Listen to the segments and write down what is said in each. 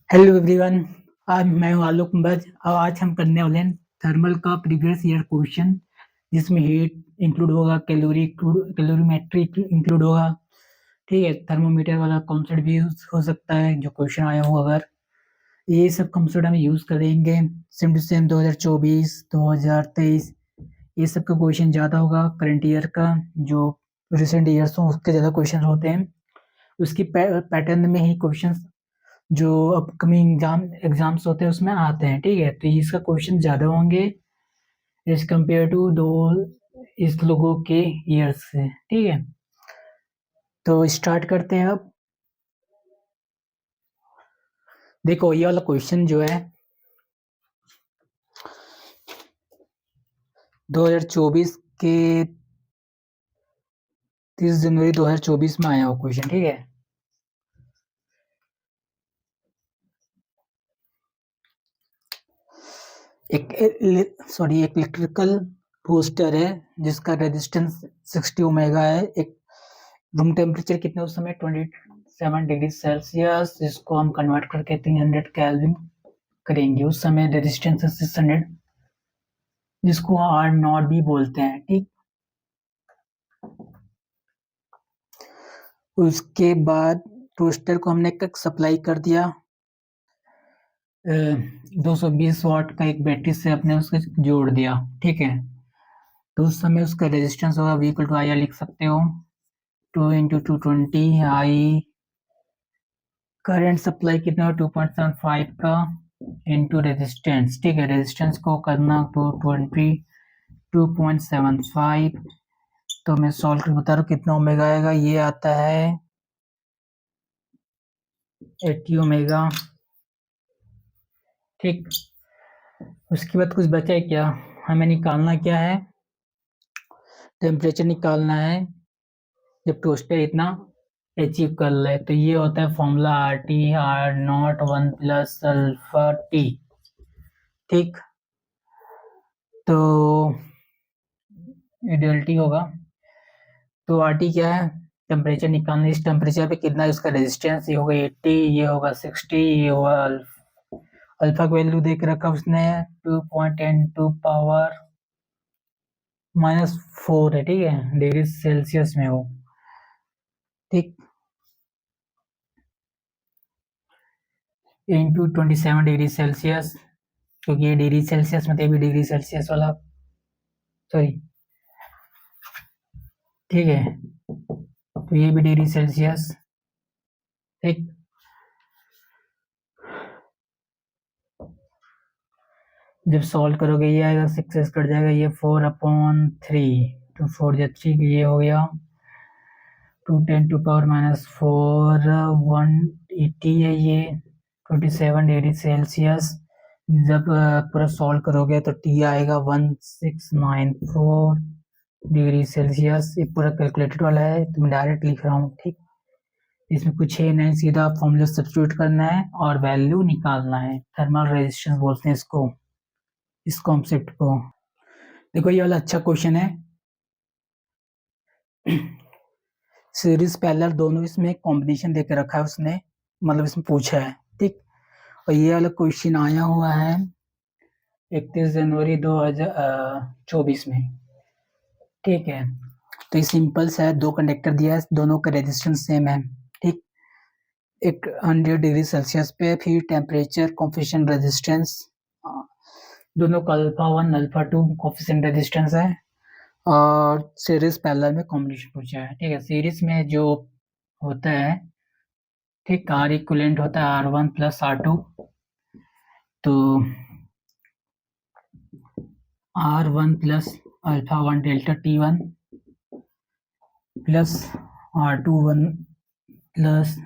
Hello everyone. आज मैं हूं आलोक कुंभज और आज हम करने वाले हैं थर्मल का प्रीवियस ईयर क्वेश्चन, जिसमें हीट इंक्लूड होगा, कैलोरीमेट्री इंक्लूड होगा। ठीक है, थर्मोमीटर वाला कॉन्सेप्ट भी यूज हो सकता है जो क्वेश्चन आया हो। अगर ये सब कॉन्सेप्ट हम यूज करेंगे सेम टू सेम 2024 2023 ये सब का क्वेश्चन ज्यादा होगा। करंट ईयर का जो रिसेंट ईयर्स हो उसके ज्यादा क्वेश्चन होते हैं। उसकी पैटर्न में ही क्वेश्चन जो अपकमिंग एग्जाम्स होते हैं उसमें आते हैं। ठीक है, तो इसका क्वेश्चन ज्यादा होंगे एज कम्पेयर टू दो इस लोगों के ईयर्स से। ठीक है, तो स्टार्ट करते हैं अब। देखो, ये वाला क्वेश्चन जो है 2024 के 30 जनवरी 2024 में आया हो क्वेश्चन। ठीक है, एक इलेक्ट्रिकल टोस्टर है जिसका रेजिस्टेंस 60 ओमेगा है। एक रूम टेम्परेचर कितना उस समय 27 डिग्री सेल्सियस, जिसको हम कन्वर्ट करके 300 केल्विन करेंगे। उस समय रेजिस्टेंस 600, जिसको आर नॉट भी बोलते हैं। ठीक, उसके बाद टोस्टर को हमने सप्लाई कर दिया 220 वाट का एक बैटरी से अपने उसके जोड़ दिया। ठीक है, तो उस समय उसका रेजिस्टेंस होगा V = IR, लिख सकते हो 2 × 220। आई करंट सप्लाई कितना हो 2.75 का इंटू रेजिस्टेंस। ठीक है, रेजिस्टेंस को करना 2.75। तो मैं सॉल्व करके बता रहा हूँ कितना ओमेगा आएगा। ये आता है 80 ओमेगा। ठीक, उसके बाद कुछ बचा है क्या? हमें निकालना क्या है? टेम्परेचर निकालना है जब टोस्टर इतना अचीव कर ले। तो ये होता है formula RT R0 1 + alpha T। ठीक, तो ये डेल टी होगा। तो RT क्या है? टेम्परेचर निकालना। इस टेम्परेचर पे कितना है उसका रेजिस्टेंस। ये होगा 80, ये होगा 60, ये होगा अल्फा का वैल्यू देख रखा उसने 2.10⁻⁻⁴ है। ठीक है, डिग्री सेल्सियस में हो। ठीक, इंटू 27 डिग्री सेल्सियस, क्योंकि ये डिग्री सेल्सियस में भी डिग्री सेल्सियस वाला, सॉरी। ठीक है, तो ये भी डिग्री सेल्सियस। ठीक, जब सॉल्व करोगे ये आएगा 6 कट जाएगा, ये 4/3 तो 4 या 3 ये हो गया 2 × 10⁻⁴ 180 है ये 27 डिग्री सेल्सियस। जब पूरा सॉल्व करोगे तो टी आएगा 1694 डिग्री सेल्सियस। ये पूरा कैलकुलेटेड वाला है तो मैं डायरेक्ट लिख रहा हूँ। ठीक, इसमें कुछ है नहीं, सीधा फॉर्मूला सब्स्टिट्यूट करना है और वैल्यू निकालना है। थर्मल रेजिस्टेंस बोलते हैं इसको, इस कॉन्सेप्ट को। देखो, ये वाला अच्छा क्वेश्चन है। सीरीज पैरेलल दोनों इसमें कॉम्बिनेशन देके रखा है उसने, मतलब इसमें पूछा है। ठीक, और ये वाला क्वेश्चन आया हुआ है 31 जनवरी 2024 में। ठीक है, तो ये सिंपल सा है। दो कंडक्टर दिया है, दोनों का रेजिस्टेंस सेम है। ठीक, एक 100 डिग्री सेल्सियस पे, फिर टेम्परेचर, कोफिशिएंट रेजिस्टेंस, दोनों का अल्फा 1 अल्फा 2 कोफिशिएंट रेजिस्टेंस है। और सीरीज पैरेलल में कॉम्बिनेशन पूछा है। ठीक है, सीरीज में जो होता है, ठीक, आर इक्विवेलेंट होता है R1 + R2। तो R1 + alpha 1 delta T1 plus R2 1 plus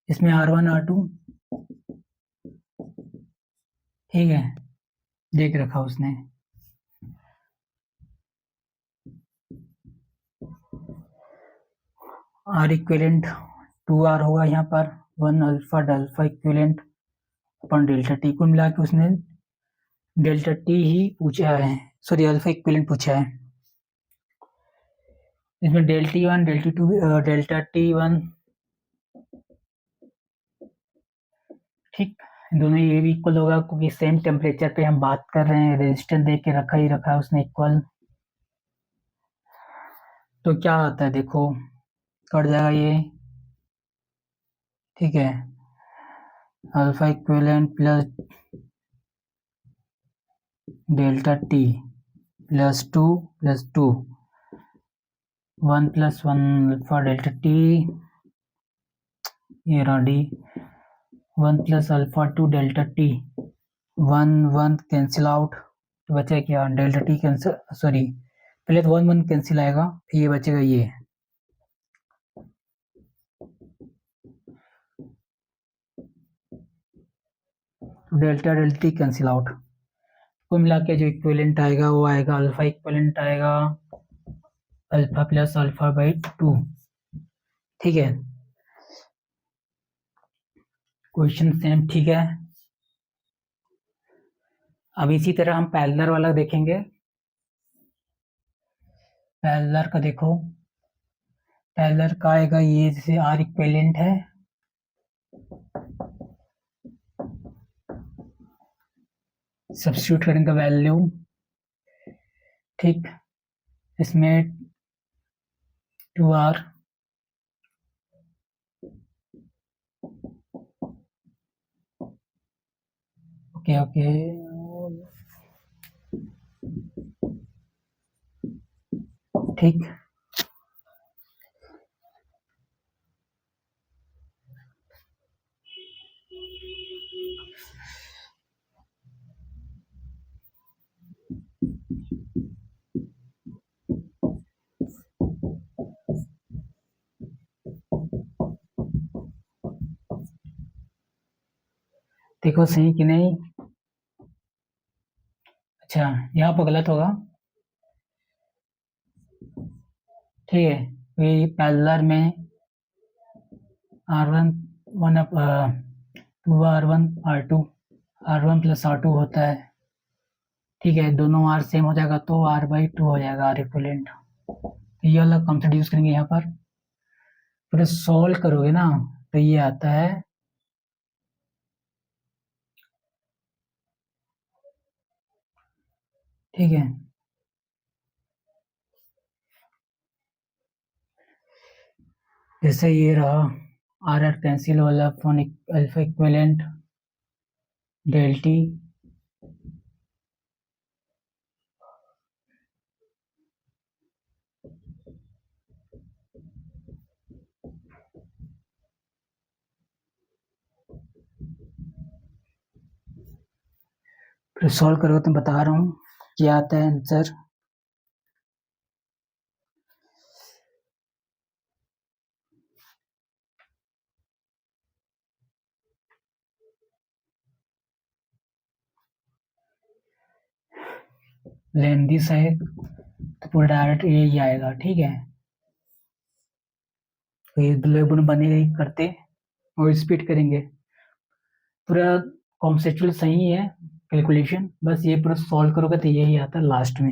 इसमें R1 R2। ठीक है, देख रखा उसने। R इक्विवेलेंट 2R होगा यहाँ पर, 1 अल्फा इक्विवेलेंट अपन डेल्टा T को मिला के उसने डेल्टा T ही पूछा है, सॉरी अल्फा इक्विवेलेंट पूछा है। इसमें डेल्टा T1 डेल्टा T1 ठीक, दोनों ये भी इक्वल होगा क्योंकि सेम टेम्परेचर पे हम बात कर रहे हैं, रेजिस्टेंस दे के रखा ही रखा है उसने इक्वल। तो क्या आता है देखो, कट जाएगा ये, ठीक है, alpha equivalent plus delta T plus 2 1 plus 1 alpha delta T, ये रहा D, 1 plus alpha 2 delta T, 1 1 cancel out, तो बचा क्या, डेल्टा टी कैंसिल, सॉरी पहले तो 1 1 कैंसिल आएगा, फिर ये बचेगा ये, delta delta T cancel out, कुल मिला के जो इक्विवेलेंट आएगा वो आएगा अल्फा इक्विवेलेंट आएगा अल्फा प्लस अल्फा बाई 2, ठीक है, क्वेश्चन सेम, ठीक है। अब इसी तरह हम पैरेलल वाला देखेंगे। पैरेलल का देखो, पैरेलल का आएगा ये, जैसे आर इक्विवेलेंट है, सब्स्टिट्यूट करने का वैल्यू, ठीक, इसमें 2r, ओके ओके, ठीक, देखो सही कि नहीं, अच्छा यहाँ पर गलत होगा, ठीक है, ये पैरेलल में R1 1 2 R1 R2 R1 plus R2 होता है, ठीक है, दोनों R सेम हो जाएगा तो R बाई 2 हो जाएगा R इक्विवेलेंट। तो ये वाला कॉन्सेप्ट यूज करेंगे यहाँ पर, फिर सॉल्व करोगे ना तो ये आता है, ठीक है, जैसे ये रहा आर आर कैंसिल वाला फोनिक अल्फा इक्विवेलेंट डेल टी, फिर सॉल्व करोगे तो बता रहा हूँ क्या आता है आंसर। लेंदी है तो पूरा डायरेक्ट यही आएगा, ठीक है, तो ये दोनों बनेगा ही करते और स्पीड करेंगे, पूरा कॉन्सेप्चुअल सही है कैलकुलेशन, बस ये पूरा सॉल्व करोगे तो यही आता है लास्ट में।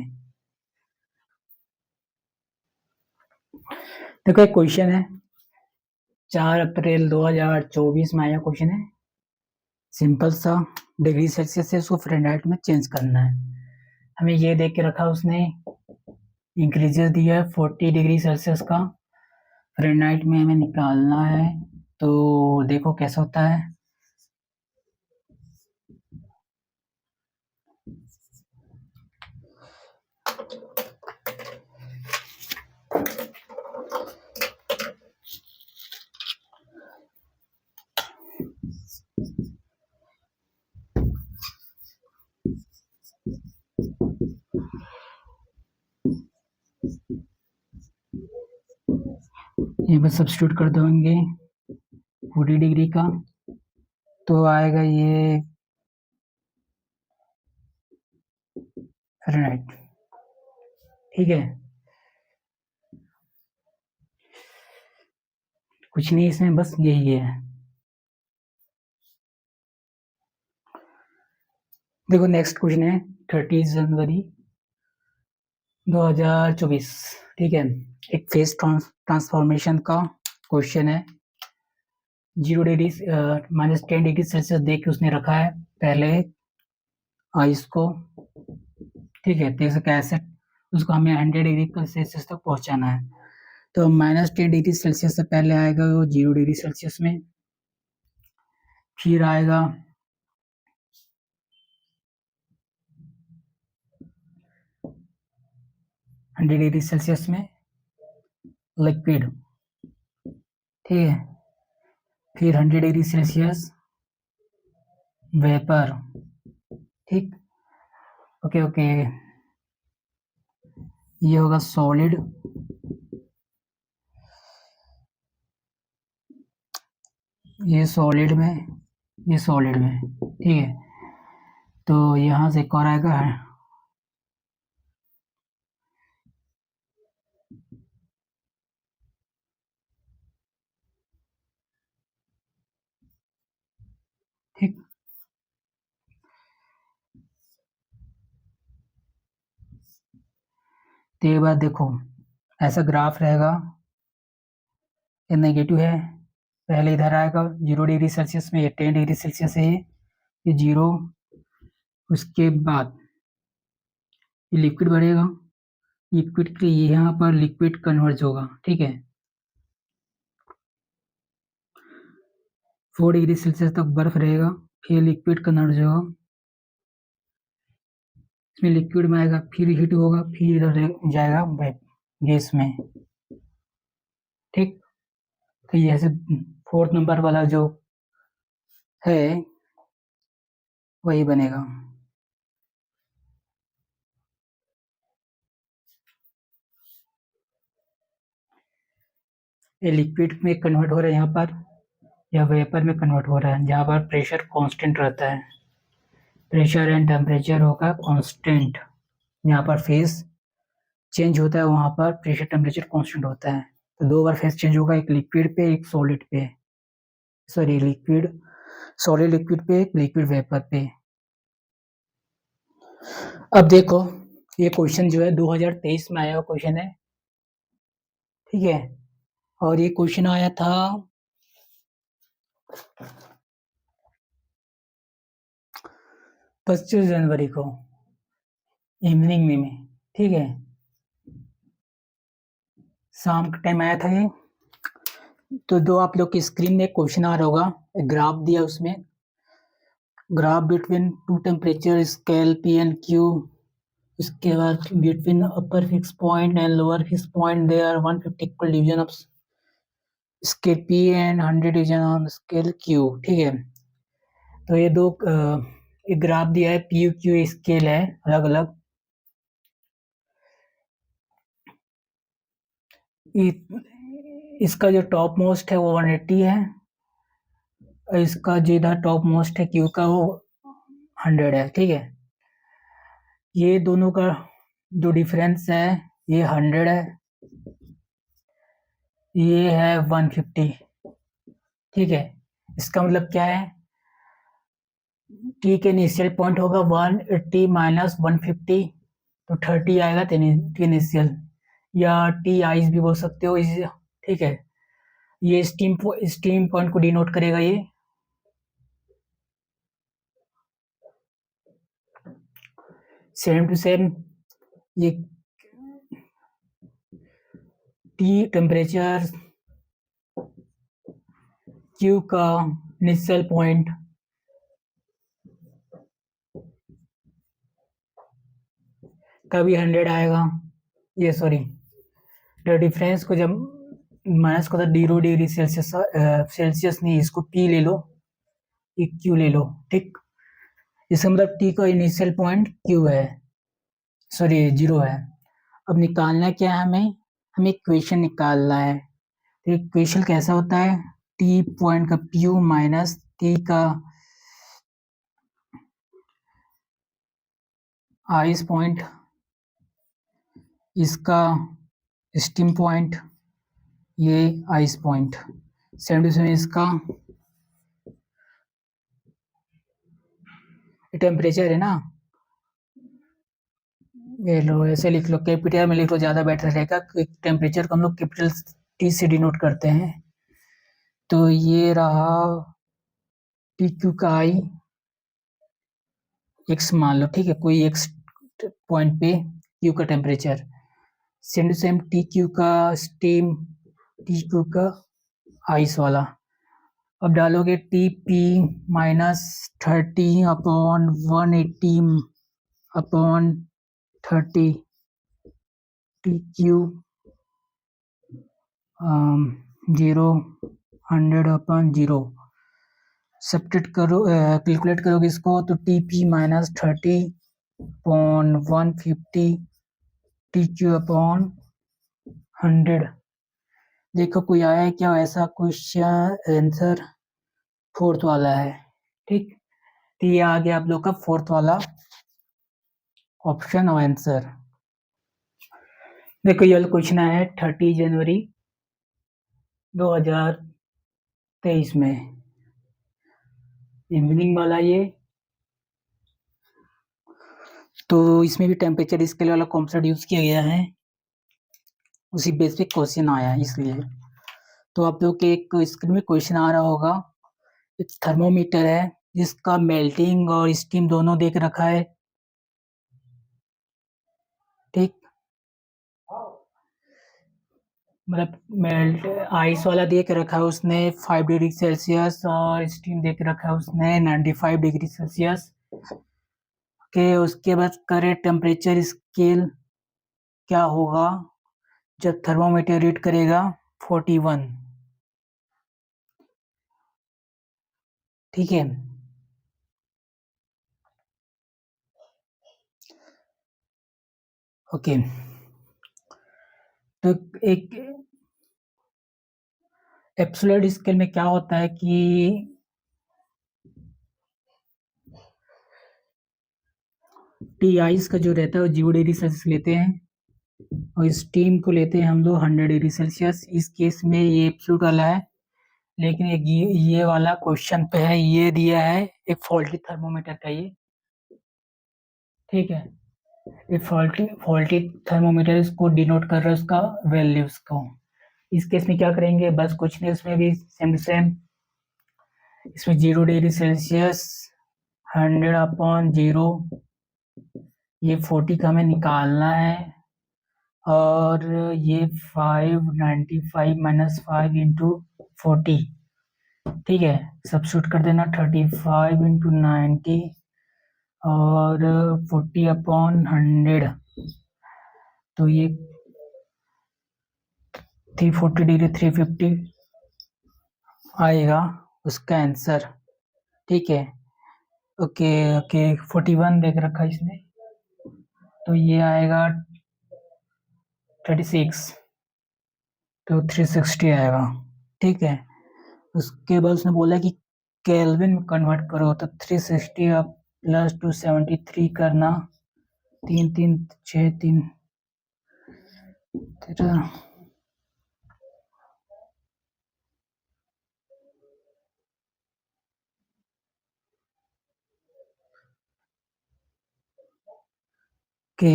देखो एक क्वेश्चन है, 4 अप्रैल 2024 में आया क्वेश्चन है, सिंपल सा, डिग्री सेल्सियस से उसको फ़ारेनहाइट में चेंज करना है, हमें ये देख के रखा उसने, इंक्रीजेस दिया है 40 डिग्री सेल्सियस का, फ़ारेनहाइट में हमें निकालना है, तो देखो कैसा होता है, ये बस सब्स्टिट्यूट कर देंगे 40 डिग्री का, तो आएगा ये फ़ारेनहाइट, ठीक है, कुछ नहीं इसमें, बस यही है। देखो नेक्स्ट क्वेश्चन है 30 जनवरी 2024, ठीक है, एक फेस ट्रांसफॉर्मेशन का क्वेश्चन है, 0 डिग्री -10 डिग्री सेल्सियस देख के उसने रखा है पहले आइस को, ठीक है। तो इसे कैसे उसको हमें 100 डिग्री सेल्सियस तक पहुंचाना है। तो -10 डिग्री सेल्सियस से पहले आएगा वो 0 डिग्री सेल्सियस में, फिर आएगा 100 डिग्री सेल्सियस में लिक्विड, ठीक है। फिर 100 डिग्री सेल्सियस वेपर, ठीक। ओके ओके, ये होगा सॉलिड, ये सॉलिड में, ये सॉलिड में, ठीक है। तो यहाँ से एक और आएगा ठीक। तो एक बार देखो, ऐसा ग्राफ रहेगा, ये नेगेटिव है, पहले इधर आएगा 0 डिग्री सेल्सियस में, ये 10 डिग्री सेल्सियस है, ये 0, उसके बाद ये लिक्विड बढ़ेगा, लिक्विड के यहाँ पर लिक्विड कन्वर्ज होगा, ठीक है। 4 डिग्री सेल्सियस तक बर्फ रहेगा, फिर लिक्विड कन्वर्ज होगा, इसमें लिक्विड में आएगा, फिर हीट होगा, फिर इधर जाएगा गैस में, ठीक। तो ये ऐसे 4th नंबर वाला जो है वही बनेगा। ये लिक्विड में कन्वर्ट हो रहा है यहाँ पर, या वेपर में कन्वर्ट हो रहा है, जहाँ पर प्रेशर कांस्टेंट रहता है, प्रेशर एंड टेम्परेचर होगा कांस्टेंट, यहाँ पर फेज चेंज होता है, वहाँ पर प्रेशर टेम्परेचर कांस्टेंट होता है। तो 2 बार फेज चेंज होगा, एक लिक्विड पे एक सॉलिड पे, सॉरी लिक्विड सॉलिड लिक्विड पे एक लिक्विड वेपर पे। अब देखो, ये क्वेश्चन जो है 2023 में आया हुआ क्वेश्चन है, ठीक है। और ये क्वेश्चन आया था 25 जनवरी को इवनिंग में, ठीक है, शाम का टाइम आया था ये। तो जो आप लोग की स्क्रीन में क्वेश्चन आ रहा होगा, ग्राफ दिया उसमें, graph between 2 temperature scale P and Q, उसके बाद between upper fix point and lower fix point there 150 equal division of scale P and 100 division on scale Q, ठीक है। तो ये दो एक ग्राफ दिया है, पी यू क्यू स्केल है अलग अलग, इसका जो टॉप मोस्ट है वो 180 है, और इसका जो इधर टॉप मोस्ट है क्यू का वो 100 है, ठीक है। ये दोनों का जो डिफरेंस है ये 100 है, ये है 150, ठीक है। इसका मतलब क्या है, टी के इनिशियल पॉइंट होगा 180 माइनस 150, तो 30 आएगा टी इनिशियल, या टी आइस भी बोल सकते हो इस, ठीक है। ये स्टीम पॉइंट को डिनोट करेगा ये। सेम टू सेम ये टी टेम्परेचर क्यू का इनिशियल पॉइंट कभी 100 आएगा, ये सॉरी, द डिफरेंस को जब माइनस को 0 डिग्री सेल्सियस, सेल्सियस नहीं, इसको पी ले लो, ये क्यू ले लो, ठीक। इसका मतलब टी का इनिशियल पॉइंट क्यू है, सॉरी 0 है। अब निकालना क्या है हमें इक्वेशन निकालना है। तो इक्वेशन कैसा होता है, टी पॉइंट का पी माइनस टी का आइस पॉइंट, इसका स्टीम पॉइंट, ये ice point, same to same इसका टेम्परेचर है ना, ये लो ऐसे लिख लो, कैपिटल में लिख लो, ज्यादा बेटर रहेगा। टेम्परेचर को हम लोग कैपिटल टी से डिनोट करते हैं, तो ये रहा टी क्यू का आई एक्स मान लो, ठीक है, कोई एक्स पॉइंट पे क्यू का temperature, same to same T Q का स्टीम, टी क्यू का आइस वाला। अब डालोगे T P minus 30 upon 180 upon 30 T Q 0 100 upon 0 subtract करो, कैलकुलेट करोगे इसको तो T P minus 30 upon 150 T Q upon 100। देखो कोई आया है क्या ऐसा क्वेश्चन, आंसर फोर्थ वाला है, ठीक। तो ये आ गया आप लोग का फोर्थ वाला ऑप्शन और आंसर। देखो ये क्वेश्चन है 30 जनवरी 2023 में, इवनिंग वाला ये। तो इसमें भी टेम्परेचर स्केल वाला कॉन्सेप्ट यूज किया गया है, उसी बेस पे क्वेश्चन आया है इसलिए। तो आप लोग के एक स्क्रीन में क्वेश्चन आ रहा होगा, एक थर्मोमीटर है जिसका मेल्टिंग और स्टीम दोनों देख रखा है, ठीक। मतलब मेल्ट आइस वाला देख रखा है उसने 5 डिग्री सेल्सियस और स्टीम देख रखा है उसने 95 डिग्री सेल्सियस के। उसके बाद करेंट टेम्परेचर स्केल क्या होगा जब थर्मोमीटर रीड करेगा 41, ठीक है। ओके, तो एक एब्सोल्यूट स्केल में क्या होता है कि टी आइस का जो रहता है वो 0 डिग्री सेल्सियस लेते हैं और स्टीम को लेते हैं हम लोग 100 डिग्री सेल्सियस। इस केस में ये एब्सोल्यूट वाला है, लेकिन एक ये वाला क्वेश्चन पे है, ये दिया है एक फॉल्टी थर्मोमीटर का ये, ठीक है। ये फॉल्टी फॉल्टी थर्मोमीटर इसको डिनोट कर रहा है उसका वैल्यूज को। इस केस में क्या करेंगे, बस कुछ नहीं, उसमें भी सेम सेम, इसमें 0 डिग्री सेल्सियस 100 अपॉन 0, ये 40 का हमें निकालना है, और ये 595 माइनस 5 इंटू 40, ठीक है। सब्स्टिट्यूट कर देना 35 इंटू 90 और 40 अपॉन 100, तो ये 340 डिग्री 350 आएगा उसका आंसर, ठीक है। ओके ओके 41 देख रखा है इसने, तो ये आएगा 36, तो 360 आएगा, ठीक है। उसके बाद उसने बोला कि केल्विन में कन्वर्ट करो, तो 360 अब प्लस 273 करना, 3 3 6 3 13, के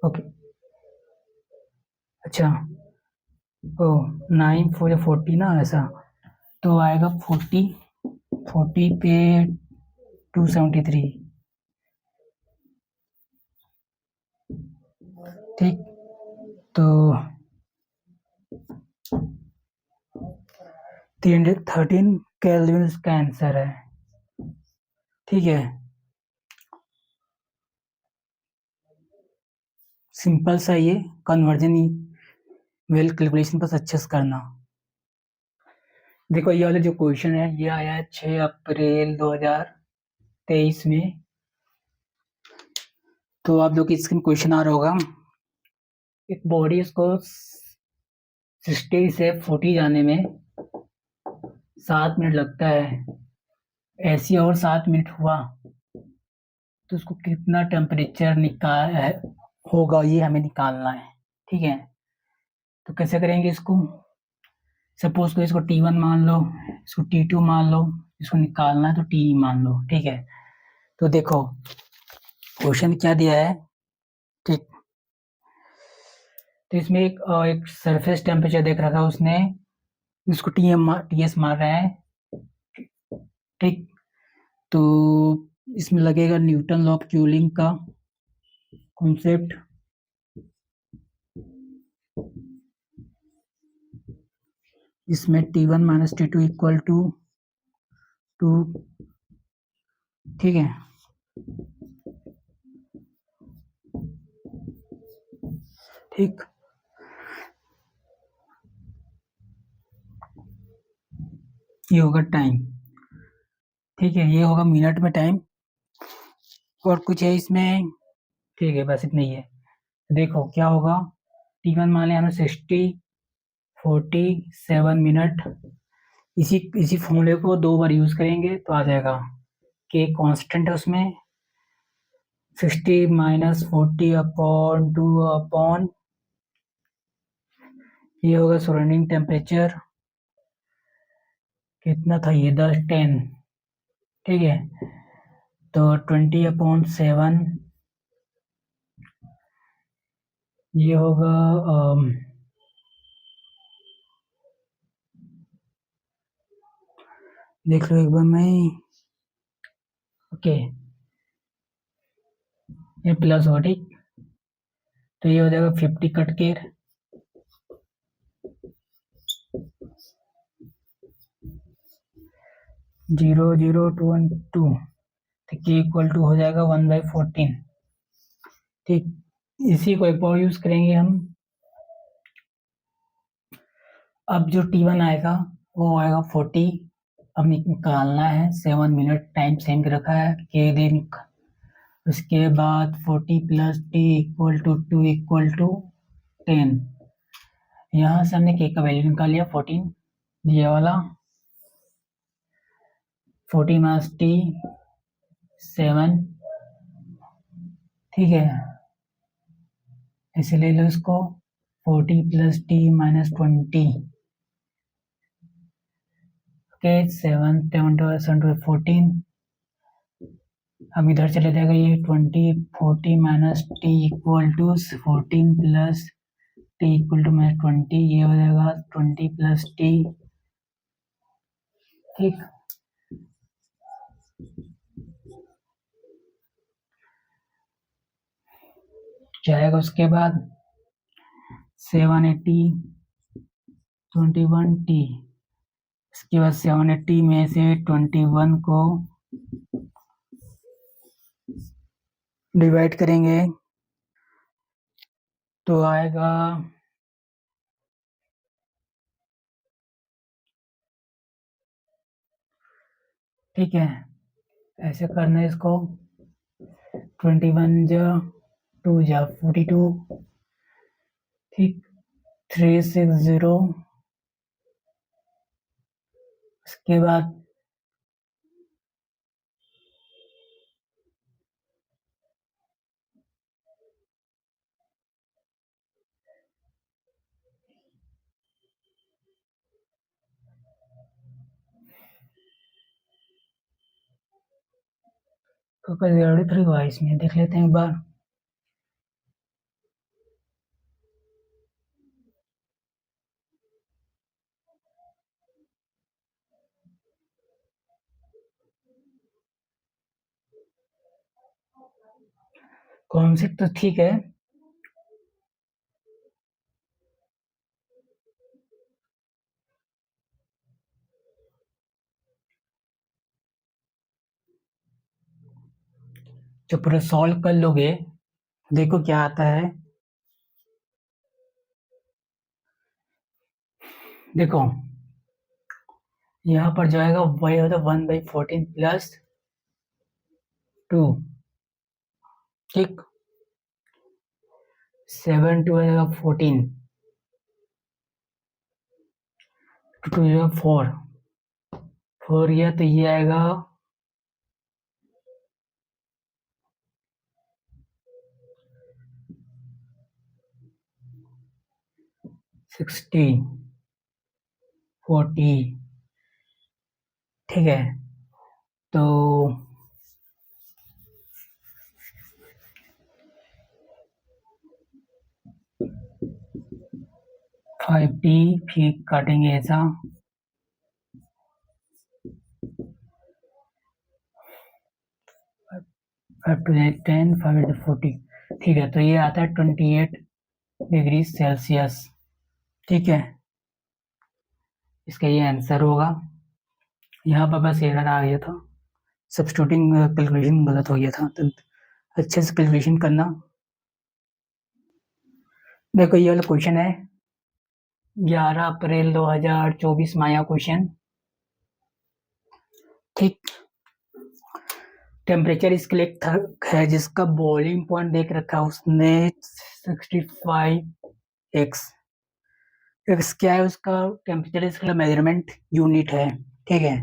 ओके अच्छा, ओ 9 4 40 ना ऐसा, तो आएगा 40 40 पे 273, ठीक। तो 313 केल्विन इसका आंसर है, ठीक है। सिंपल सा ये कन्वर्जन ही वेल कैलकुलेशन बस अच्छे से करना। देखो ये वाला जो क्वेश्चन है ये आया है 6 अप्रैल 2023 में। तो आप लोग इसमें क्वेश्चन आ रहा होगा, एक बॉडी इसको 60 से 40 जाने में 7 मिनट लगता है, ऐसी और 7 मिनट हुआ तो उसको कितना टेम्परेचर निकाल होगा ये हमें निकालना है, ठीक है। तो कैसे करेंगे इसको, सपोज को इसको T1 मान लो, इसको T2 मान लो, इसको निकालना है तो T मान लो, ठीक है। तो देखो क्वेश्चन क्या दिया है, ठीक। तो इसमें एक सरफेस टेम्परेचर देख रखा है उसने इसको टी एस मार रहा है, ठीक। तो इसमें लगेगा न्यूटन लॉ ऑफ कूलिंग का कॉन्सेप्ट। इसमें T1 minus T2 equal to 2, ठीक है। ठीक, ये होगा टाइम, ठीक है। ये होगा मिनट में टाइम, और कुछ है इसमें, ठीक है, बस इतना ही है। देखो क्या होगा, T1 मान लिया हमने 47 मिनट। इसी इसी फॉर्मूले को 2 बार यूज करेंगे तो आ जाएगा। के कांस्टेंट है उसमें, 60 - 40/2 ये होगा सराउंडिंग टेम्परेचर, कितना था ये, 10, ठीक है। तो 20/7 ये होगा, देख लो एक बार मैं, ओके, ये प्लस हो, ठीक। तो ये हो जाएगा 50 कट के 0, 0, 2 तो के इक्वल टू हो जाएगा 1/14, ठीक। इसी को एक और यूज करेंगे हम। अब जो T1 आएगा वो आएगा 40, अब निकालना है, 7 मिनट टाइम सेम रखा है के दिन। उसके बाद 40 plus T equal to 2 equal to 10। यहाँ से हमने के का वैल्यू निकाल लिया 14, ये वाला 40 माइनस टी 7, ठीक है। इसे ले लो इसको, 40 प्लस टी माइनस 20, ओके, 7 7 14। अब इधर चले जाएगा ये 20, 40 minus T equal to 14 plus T equal to minus 20, ये हो जाएगा 20 प्लस टी, ठीक। जाएगा उसके बाद 780 21t, इसके बाद 780 में से 21 को डिवाइड करेंगे तो आएगा, ठीक है। ऐसे करना है इसको, 21 जा 2 जा 42, ठीक। 360, उसके बाद तो थोड़ी हुआ इसमें, देख लेते हैं एक बार। कॉन्सेप्ट तो ठीक है, जो पूरा सॉल्व कर लोगे, देखो क्या आता है। देखो यहाँ पर जो आएगा वही होता है 1/14 प्लस 2, ठीक। 7 2 आएगा 14, 2 आएगा 4, 4 गया तो ये आएगा 60 40, ठीक है। तो 5t फिर काटेंगे ऐसा, 5 to 10, 5 to 40। ठीक है, तो ये आता है 28 डिग्री सेल्सियस। ठीक है, इसका ये आंसर होगा। यहाँ पर बस एरर आ गया था, सब्स्टिट्यूटिंग कैलकुलेशन गलत हो गया था, तो अच्छे से कैलकुलेशन करना। देखो ये वाला क्वेश्चन है 11 अप्रैल 2024 माया क्वेश्चन। ठीक, टेम्परेचर इसके लिए है जिसका बॉइलिंग पॉइंट देख रखा है उसने 65 एक्स। एक्स क्या है उसका टेम्परेचर, इसका मेजरमेंट यूनिट है। ठीक है,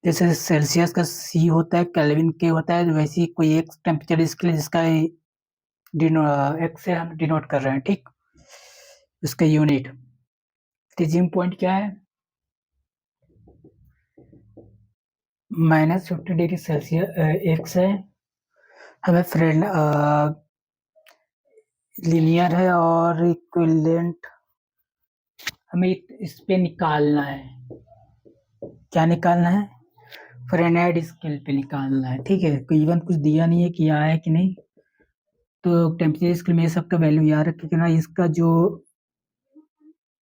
जैसे सेल्सियस का सी होता है, केल्विन के होता है, वैसे ही कोई एक टेम्परेचर इसके लिए जिसका एक्स से हम डिनोट कर रहे हैं। ठीक, उसका यूनिट फ्रीजिंग पॉइंट क्या है, -50 डिग्री सेल्सियस एक्स है। हमें फ्रेंड लीनियर है और इक्विवेलेंट हमें इस पे निकालना है। क्या निकालना है, फ़ारेनहाइट स्केल पे निकालना है। ठीक है, कोई इवन कुछ दिया नहीं है कि आया है कि नहीं, तो टेम्परेचर स्केल में सबका वैल्यू याद रखिए ना। इसका जो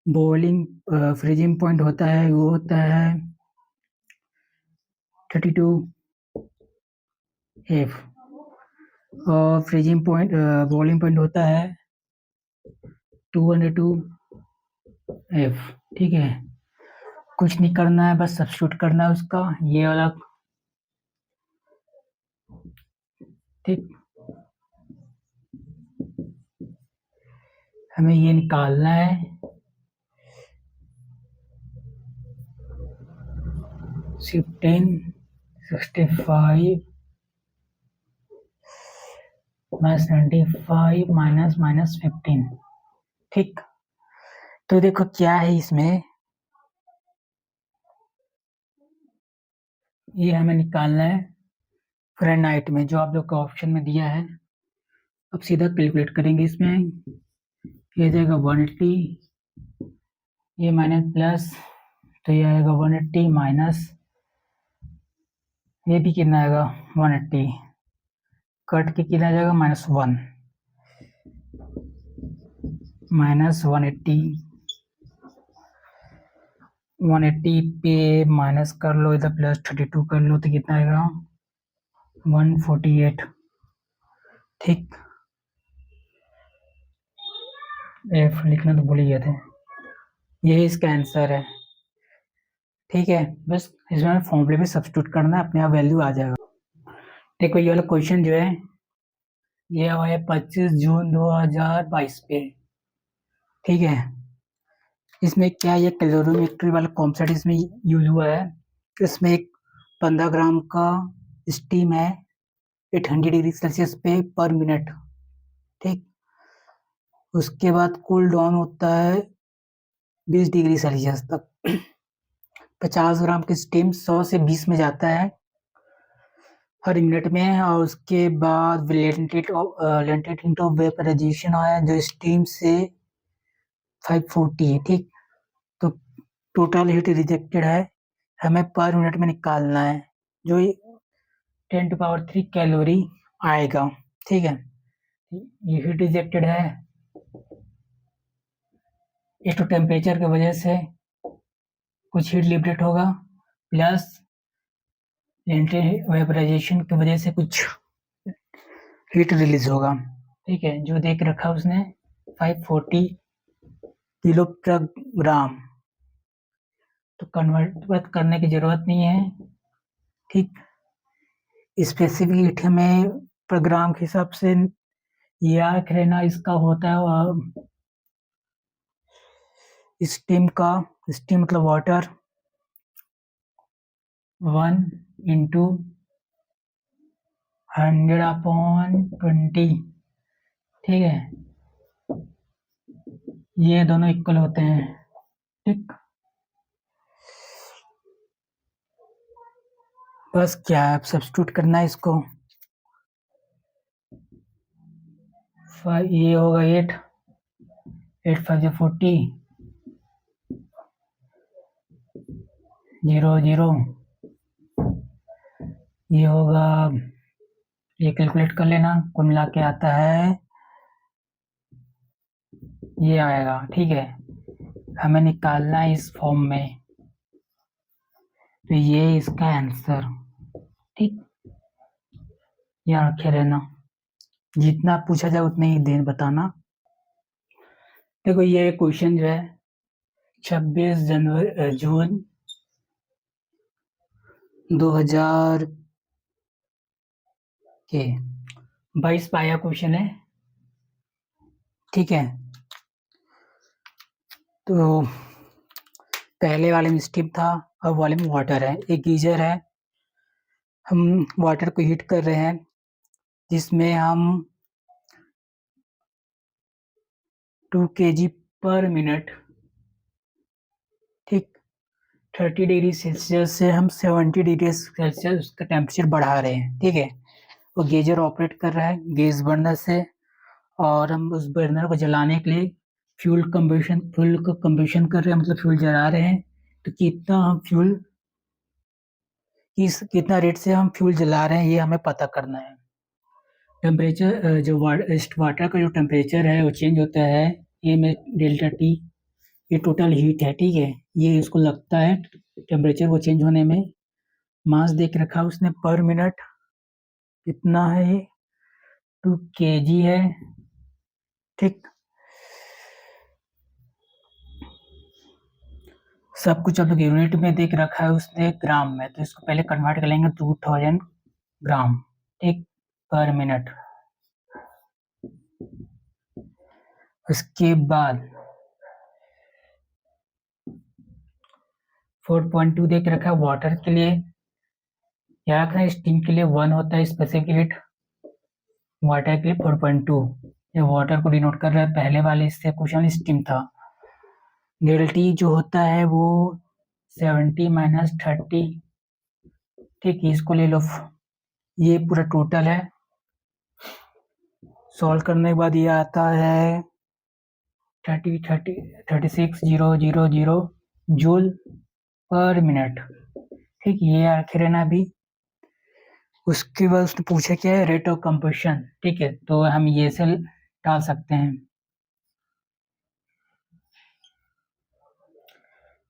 बॉइलिंग फ्रीजिंग पॉइंट होता है वो होता है 32 F और फ्रीजिंग पॉइंट बॉइलिंग पॉइंट होता है 202 F। ठीक है, कुछ नहीं करना है, बस सब्स्टिट्यूट करना है उसका ये वाला। ठीक, हमें ये निकालना है। -15 65 -95 -15। ठीक, तो देखो क्या है इसमें, ये हमें निकालना है फ़ारेनहाइट में, जो आप लोग का ऑप्शन में दिया है। अब सीधा कैलकुलेट करेंगे इसमें, ये जाएगा 180, ये माइनस प्लस, तो ये आएगा 180 माइनस, ये भी कितना आएगा 180, कट के कितना जाएगा -1, -180, 180 पे माइनस कर लो, इधर +32 कर लो, तो कितना आएगा 148। ठीक, एफ लिखना तो भूल ही गए थे, यही इसका आंसर है। ठीक है, बस इसमें फॉर्मूले में सब्स्टिट्यूट करना है, अपने आप वैल्यू आ जाएगा। देखो ये वाला क्वेश्चन जो है ये हुआ है 25 जून 2022 पे। ठीक है, इसमें क्या ये कैलोरीमेट्री वाला कॉन्सेप्ट इसमें यूज हुआ है। इसमें एक 15 ग्राम का स्टीम है 800 डिग्री सेल्सियस पे पर मिनट। ठीक, उसके बाद कूल डाउन होता है 20 डिग्री सेल्सियस तक। 50 ग्राम की स्टीम 100 से 20 में जाता है हर मिनट में, और उसके बाद लेटेंट ऑफ वेपराइजेशन आया जो स्टीम से 540 है। ठीक, तो टोटल हीट रिजेक्टेड है, हमें पर मिनट में निकालना है, जो 10⁻³ कैलोरी आएगा। ठीक है, ये हीट रिजेक्टेड है, इस तो टेम्परेचर की वजह से कुछ हीट लिबरेट होगा, प्लस वेपराइजेशन की वजह से कुछ हीट रिलीज होगा। ठीक है, जो देख रखा उसने 540 किलो पर ग्राम, तो कन्वर्ट करने की जरूरत नहीं है। ठीक, स्पेसिफिक हीट हमें पर ग्राम के हिसाब से याद रहना इसका होता है स्टीम का, स्टीम मतलब वाटर 1 इंटू 100/20। ठीक है, ये दोनों इक्वल होते हैं। ठीक, बस क्या है, अब सब्स्टिट्यूट करना है इसको। ये होगा 8 5 40 0 0, ये होगा ये कैलकुलेट कर लेना, कुल मिला के आता है ये आएगा। ठीक है, हमें निकालना है इस फॉर्म में, तो ये इसका आंसर। ठीक, याद रखे रहना, जितना पूछा जाए उतने ही देर बताना। देखो ये क्वेश्चन जो है 26 जून 2000 के 22 पाया क्वेश्चन है। ठीक है, तो पहले वाले में स्टीम था, अब वाले में वाटर है। एक गीजर है, हम वाटर को हीट कर रहे हैं, जिसमें हम 2 kg पर मिनट, ठीक, 30 डिग्री सेल्सियस से हम 70 डिग्री सेल्सियस उसका टेम्परेचर बढ़ा रहे हैं। ठीक है, वो गीजर ऑपरेट कर रहा है गैस बर्नर से, और हम उस बर्नर को जलाने के लिए फ्यूल को कम्बेशन कर रहे हैं, मतलब फ्यूल जला रहे हैं। तो कितना रेट से हम फ्यूल जला रहे हैं ये हमें पता करना है। टेम्परेचर जो वाटर का जो टेम्परेचर है वो चेंज होता है, ये में डेल्टा टी, ये टोटल हीट है। ठीक है, ये इसको लगता है टेम्परेचर को चेंज होने में। मास देख रखा उसने पर मिनट, कितना है ये 2 kg है। ठीक, सब कुछ अब यूनिट में देख रखा है उसने ग्राम में, तो इसको पहले कन्वर्ट कर लेंगे 2000 ग्राम, ठीक, पर मिनट। उसके बाद 4.2 देख रखा है वाटर के लिए, याद रखना स्टीम के लिए 1 होता है स्पेसिफिक हीट, वाटर के लिए 4.2। ये वाटर को डिनोट कर रहा है, पहले वाले इससे क्वेश्चन स्टीम था। डेल्टा टी जो होता है वो 70 माइनस 30, ठीक, इसको ले लो, ये पूरा टोटल है। सॉल्व करने के बाद ये आता है 36,000 जूल पर मिनट। ठीक, ये आखिर है ना अभी। उसके बाद उसने पूछा क्या है, रेट ऑफ कंबशन। ठीक है, तो हम ये से डाल सकते हैं।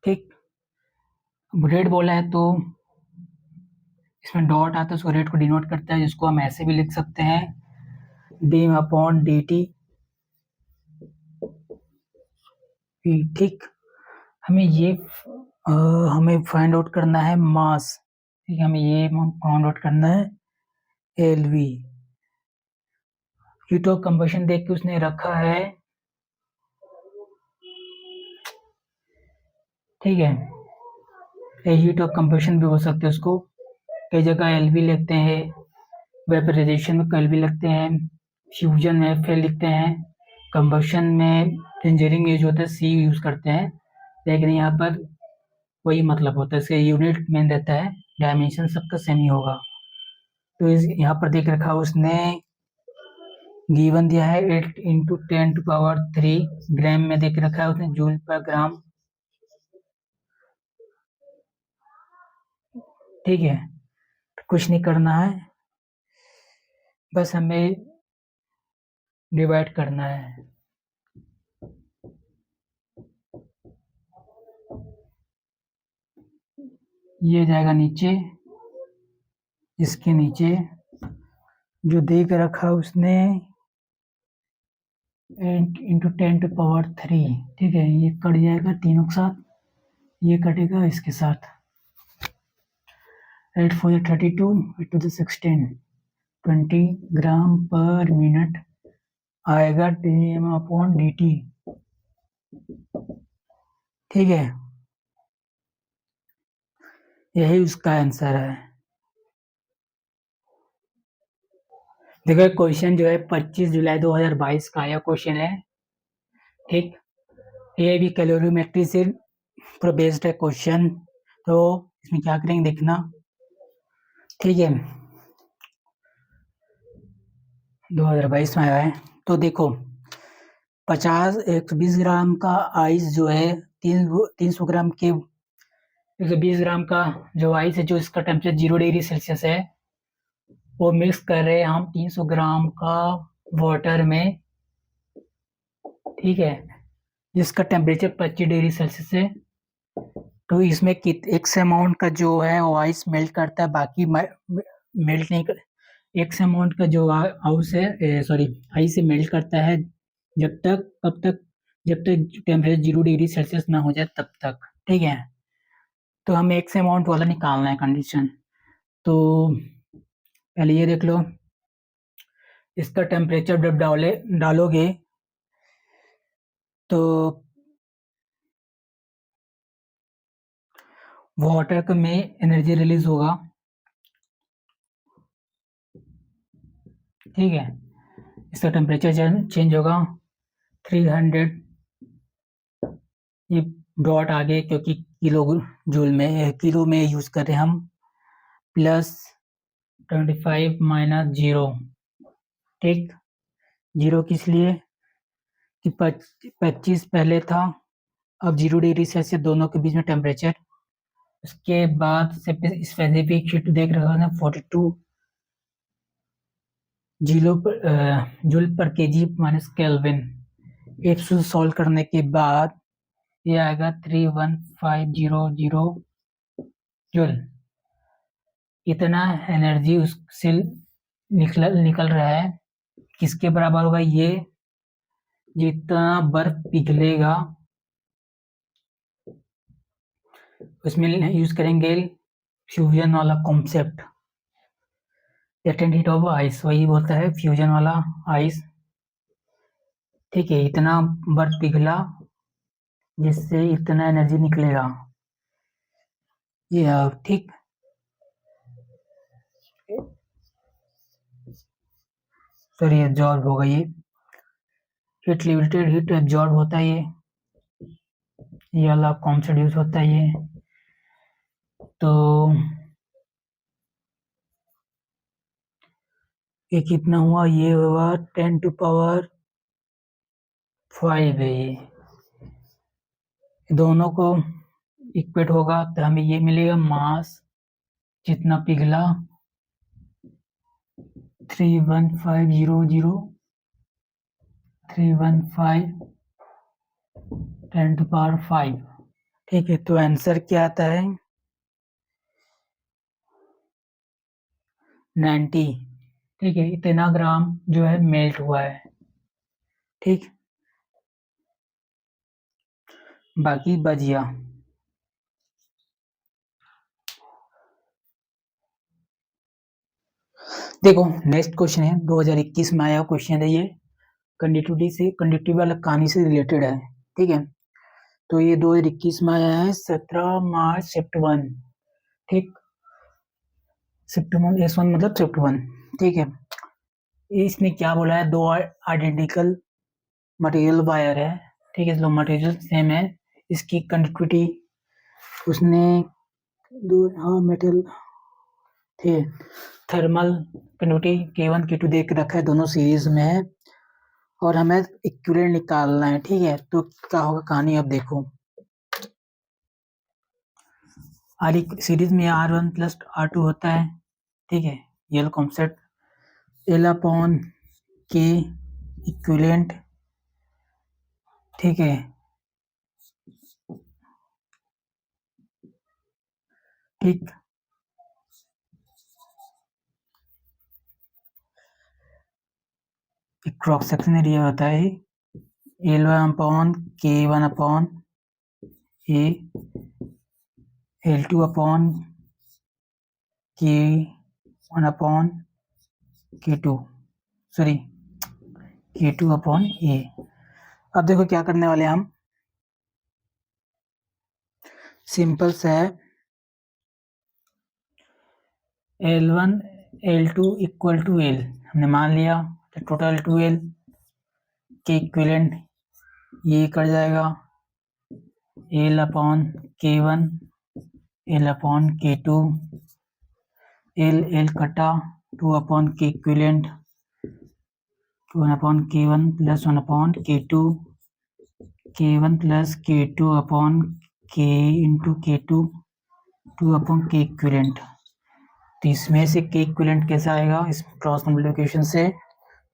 ठीक, रेट बोला है तो इसमें डॉट आता है, उसको रेट को डिनोट करता है, जिसको हम ऐसे भी लिख सकते हैं डी अपॉन डी टी। ठीक, हमें फाइंड आउट करना है मास। ठीक है, हमें ये फाइंड आउट करना है L V. Heat of combustion देख के उसने रखा है, ठीक है, हीट ऑफ कंबशन भी हो सकते हैं उसको, कई जगह एल वी लिखते हैं, वेपराइजेशन में एल वी लिखते हैं, फ्यूजन में एफ लिखते हैं, कंबशन में इंजीनियरिंग यूज होता है सी यूज करते हैं, लेकिन यहाँ पर वही मतलब होता है, इसका यूनिट मेन रहता है, डायमेंशन सबका सेम ही होगा। तो इस यहाँ पर देख रखा उसने गिवन दिया है 8 इंटू 10⁻³ ग्राम में देख रखा है उसने, जूल पर ग्राम। ठीक है, कुछ नहीं करना है, बस हमें डिवाइड करना है। ये जाएगा नीचे, इसके नीचे जो देख रखा उसने 8 इंटू 10⁻³, ठीक है, ये कट जाएगा तीनों के साथ, ये कटेगा इसके साथ, 8 4 32, 8 2 16, 20 ग्राम पर मिनट आएगा dm अपॉन dt। ठीक है, यही उसका आंसर है। देखो क्वेश्चन जो है 25 जुलाई 2022 का आया क्वेश्चन है। ठीक, ये भी कैलोरीमेट्री से पूरा बेस्ड है क्वेश्चन, तो इसमें क्या करेंगे देखना। ठीक है, 2022 में आया है, तो देखो 120 ग्राम का आइस जो है 300 ग्राम के 120 ग्राम का जो आइस है, जो इसका टेम्परेचर 0 डिग्री सेल्सियस है, वो मिक्स कर रहे हैं हम 300 ग्राम का वाटर में, ठीक है, जिसका टेम्परेचर 25 डिग्री सेल्सियस है। तो इसमें एक्स अमाउंट का जो है वो आइस मेल्ट करता है, बाकी मेल्ट नहीं कर। एक्स अमाउंट का जो आउस है, सॉरी, आइस से मेल्ट करता है जब तक कब तक, जब तक टेम्परेचर 0 डिग्री सेल्सियस ना हो जाए तब तक, ठीक है। तो हमें एक्स अमाउंट वाला निकालना है कंडीशन। तो पहले ये देख लो, इसका टेम्परेचर जब डालोगे तो वाटर में एनर्जी रिलीज होगा, ठीक है। इसका टेम्परेचर चेंज होगा 300, ये डॉट आगे क्योंकि किलो में यूज कर रहे हैं हम, प्लस 25 माइनस 0, ठीक। 0 किस लिए कि 25 पहले था, अब 0 डिग्री सेल्सियस दोनों के बीच में टेम्परेचर। उसके बाद स्पेसिफिक हीट देख रहे हो ना, 42 जूल पर केजी माइनस केल्विन। इसको सॉल्व करने के बाद ये आएगा 31500 जूल। इतना एनर्जी उससे निकल रहा है, किसके बराबर होगा ये, जितना बर्फ पिघलेगा उसमें यूज करेंगे फ्यूजन वाला concept, latent heat of ice, वही बोलता है फ्यूजन वाला आइस, ठीक है। इतना बर्फ पिघला जिससे इतना एनर्जी निकलेगा, ये ठीक। सॉरी, एब्जॉर्ब होगा ये, हीट लिमिटेड हीट एब्जॉर्ब होता है ये वाला कॉन्सेप्ट यूज होता है ये। तो ये कितना हुआ, ये हुआ 10⁵ है ये, दोनों को इक्वेट होगा तो हमें ये मिलेगा मास जितना पिघला 31500 315 10⁵, ठीक है। तो आंसर क्या आता है 90, ठीक है। इतना ग्राम जो है मेल्ट हुआ है, ठीक। बाकी बच गया। देखो नेक्स्ट क्वेश्चन है, 2021 में आया क्वेश्चन है ये, कंडक्टिविटी वाला कहानी से रिलेटेड है, ठीक है। तो ये 2021 में आया है 17 मार्च शिफ्ट 1, ठीक। शिफ्ट 1 S1 मतलब शिफ्ट 1, ठीक है। इसने क्या बोला है, दो आइडेंटिकल मटेरियल वायर है, ठीक है, मटेरियल सेम है, इसकी कंडक्टिविटी उसने दो मेटल थे, थर्मल कंडक्टिविटी K1 K2 दे के रखा है, दोनों सीरीज में है और हमें इक्विवेलेंट निकालना है, ठीक है। तो क्या होगा कहानी, अब देखो सीरीज में R1 प्लस R2 होता है, ठीक है, ये concept L upon K equivalent, ठीक है। ठीक, क्रॉस सेक्शन एरिया होता है L1 upon K1 upon A, L2 upon K1 upon K2, sorry K2 upon A। अब देखो क्या करने वाले हम, सिंपल सा है, L1 L2 equal to L हमने मान लिया, तो टोटल 2L के इक्विवेलेंट ये कर जाएगा L upon K1 L upon K2, L कटा 2 upon K equivalent 1 upon K1 plus 1 upon K2, K1 plus K2 upon K into K2 2 upon K equivalent. तो इसमें से के इक्विवेलेंट कैसा आएगा इस क्रॉस मल्टीप्लिकेशन से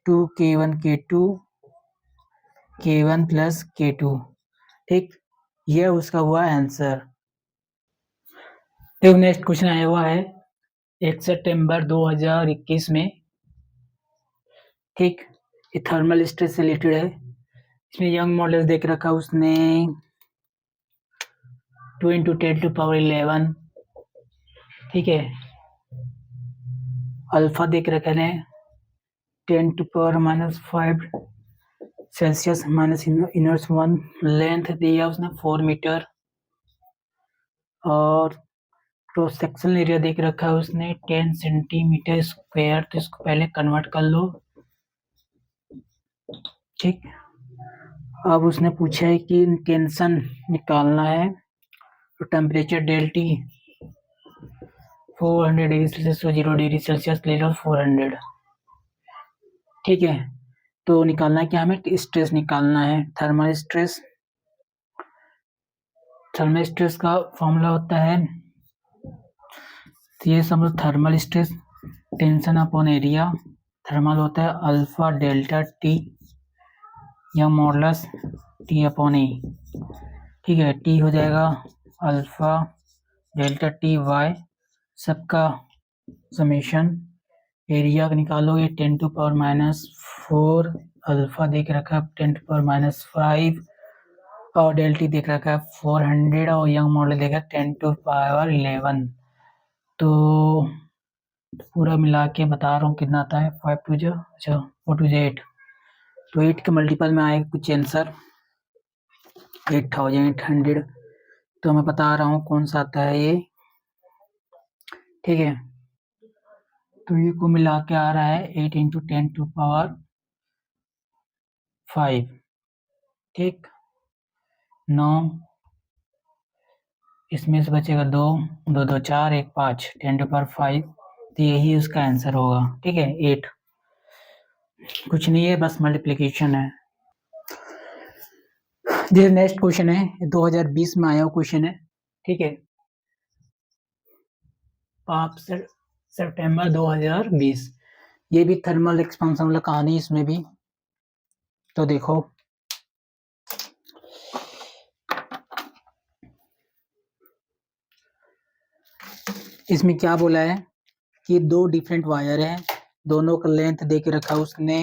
2k1 k2 k1 plus k2। ठीक, यह उसका हुआ आंसर। देखो नेक्स्ट क्वेश्चन आया हुआ है 1 सितंबर 2021 में। ठीक, ये थर्मल स्ट्रेस से रिलेटेड है। इसमें यंग मॉडल देख रखा उसने 2 × 10⁻11। ठीक है, अल्फा देख रखा है 10⁻⁻5 सेल्सियस माइनस इनर्स 1। लेंथ दिया उसने 4 मीटर और क्रॉस सेक्शन एरिया देख रखा है उसने 10 सेंटीमीटर स्क्वायर। तो इसको पहले कन्वर्ट कर लो। ठीक, अब उसने पूछा है कि टेंशन निकालना है तो temperature delta T 400 degree Celsius 0 degree Celsius ले लो 400। ठीक है, तो निकालना है क्या, हमें स्ट्रेस निकालना है, थर्मल स्ट्रेस। थर्मल स्ट्रेस का फॉर्मूला होता है, तो ये समझो thermal stress tension upon area. Thermal होता है अल्फा डेल्टा टी या मॉडुलस टी अपॉन ए। ठीक है, टी हो जाएगा अल्फा डेल्टा टी वाई, सबका समेशन। एरिया निकालो, ये 10⁻⁻4 अल्फा देख रखा है 10⁻⁻5 और डेल्टी देख रखा है 400 और यंग मॉडल देखा 10⁻11। तो पूरा मिला के बता रहा हूँ कितना आता है 5 2 जो अच्छा 4 2 8। तो 8 के मल्टीपल में आएगा कुछ आंसर 8800। तो मैं बता रहा हूँ कौन सा आता है ये। ठीक है, तो ये को मिला के आ रहा है 8 × 10⁵। ठीक, 9 इसमें से बचेगा 2 2 2 4 1 5 10⁵। तो यही उसका आंसर होगा। ठीक है, 8 कुछ नहीं है, बस मल्टीप्लिकेशन है। ये नेक्स्ट क्वेश्चन है 2020 में आया हुआ क्वेश्चन है। ठीक है, 5 सितंबर 2020। ये भी थर्मल एक्सपांशन वाला कहानी इसमें भी। तो देखो इसमें क्या बोला है कि दो डिफरेंट वायर है, दोनों का लेंथ दे के रखा उसने।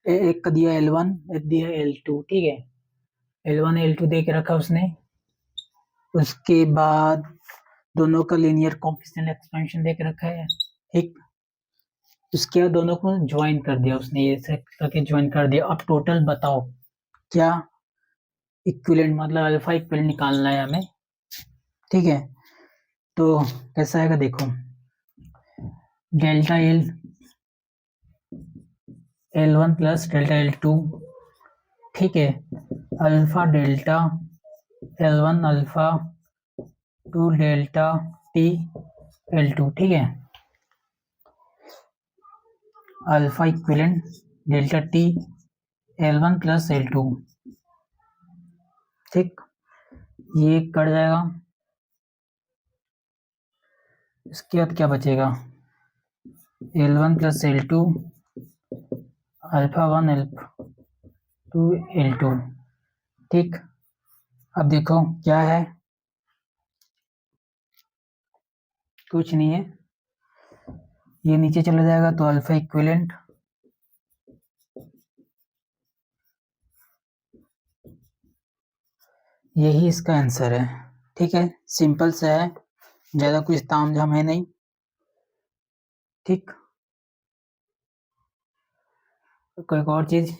एक का दिया L1 एक दिया L2। ठीक है, L1 L2 दे के रखा उसने। उसके बाद दोनों का लीनियर कोएफिशिएंट एक्सपेंशन दे के रखा है। ठीक, उसके बाद दोनों को ज्वाइन कर दिया उसने, ये से करके ज्वाइन कर दिया। अब टोटल बताओ क्या इक्विवेलेंट, मतलब अल्फा इक्विवेलेंट निकालना है हमें। ठीक है, तो कैसा आएगा देखो, delta L L1 plus delta L2। ठीक है, alpha delta L1 alpha 2 delta T L2। ठीक है, alpha equivalent delta T L1 plus L2। ठीक, ये कट जाएगा। इसके बाद क्या बचेगा, L1 plus L2 alpha 1 alpha 2 L2। ठीक, अब देखो क्या है, कुछ नहीं है, ये नीचे चला जाएगा तो अल्फा इक्विवेलेंट यही इसका आंसर है। ठीक है, सिंपल सा है, ज़्यादा कुछ तामझाम है नहीं। ठीक, कोई और चीज़,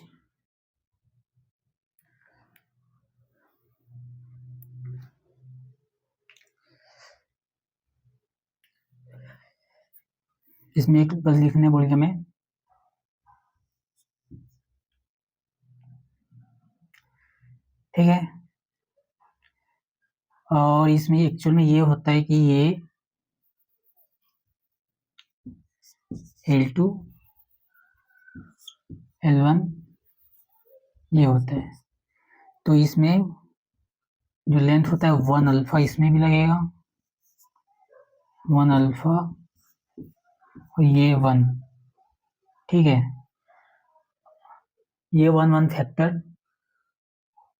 इसमें एक बस लिखने बोल गया मैं। ठीक है, और इसमें एक्चुअल में ये होता है कि ये L2 L1 ये होता है। तो इसमें जो लेंथ होता है 1 अल्फा इसमें भी लगेगा 1 अल्फा और ये 1, ठीक है, ये 1 फैक्टर,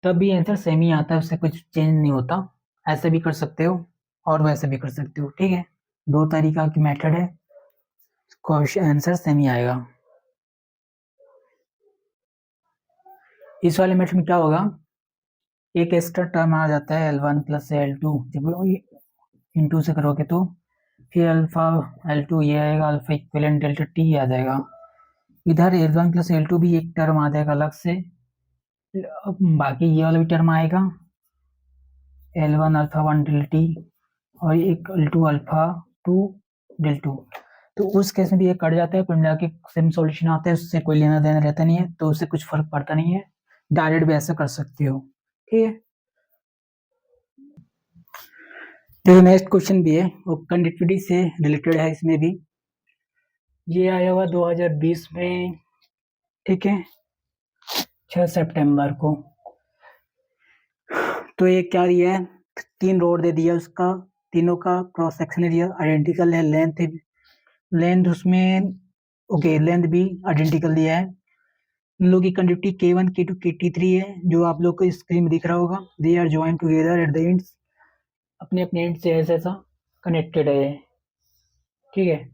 तब भी आंसर सेम ही आता है, उससे कुछ चेंज नहीं होता। ऐसे भी कर सकते हो और वैसे भी कर सकते हो, ठीक है, दो तरीका की मेथड है, क्वेश्चन आंसर सेम ही आएगा। इस वाले मेथड में क्या होगा, एक एक्स्ट्रा टर्म आ जाता है L1 प्लस L2, जब इंटू से करोगे तो फिर अल्फा L2 ये आएगा, अल्फा इक्विवेलेंट डेल्टा टी आ जाएगा। इधर L1 प्लस L2 भी एक टर्म आ जाएगा अलग से, बाकी ये वाला भी टर्म आएगा, L1 अल्फा 1 डेल टी और एक L2 अल्फा 2 डेल 2। तो उस केस में भी ये कट जाता है, कुल मिला के सेम सॉल्यूशन आता है, उससे कोई लेना देना रहता नहीं है, तो उससे कुछ फर्क पड़ता नहीं है, डायरेक्ट भी ऐसा कर सकते हो, ठीक है। तो नेक्स्ट क्वेश्चन भी है, वो कंडक्टिविटी से रिलेटेड है, इसमें भी ये आया हुआ 2020 में, ठीक है, 6 सितंबर को। तो ये क्या दिया है, 3 रोड दे दिया, उसका तीनों का क्रॉस सेक्शन एरिया आइडेंटिकल है, लेंथ उसमें ओके, लेंथ भी आइडेंटिकल दिया है। इन लोगों की कंडक्टिविटी K1 K2 KT3 है, जो आप लोग को स्क्रीन में दिख रहा होगा, they are joint together at the ends, अपने अपने एंड से ऐसा ऐसा कनेक्टेड है, ठीक है।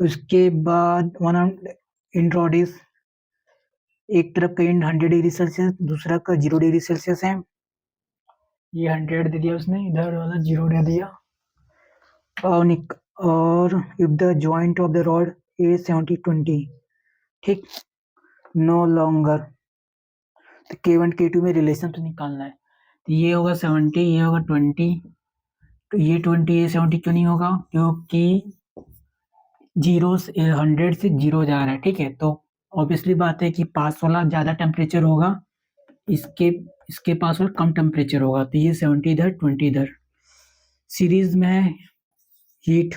उसके बाद वन इंट्रोड्यूस, एक तरफ का एंड 100 डिग्री सेल्सियस, दूसरा का 0 डिग्री सेल्सियस है, ये 100 दे दिया उसने, इधर वाला 0 दे दिया। और if the joint of the rod is 70-20, ठीक, नो लॉन्गर, तो K1 K2 में रिलेशन तो निकालना है, तो ये होगा 70, ये होगा 20, तो ये 20 ये 70 क्यों नहीं होगा, क्योंकि 100 से 0 जा रहा है, ठीक है, तो ऑब्वियसली बात है कि पास वाला ज़्यादा टेम्परेचर होगा, इसके इसके पास वाला कम टेम्परेचर होगा, तो ये 70 इधर 20 इधर। सीरीज में है heat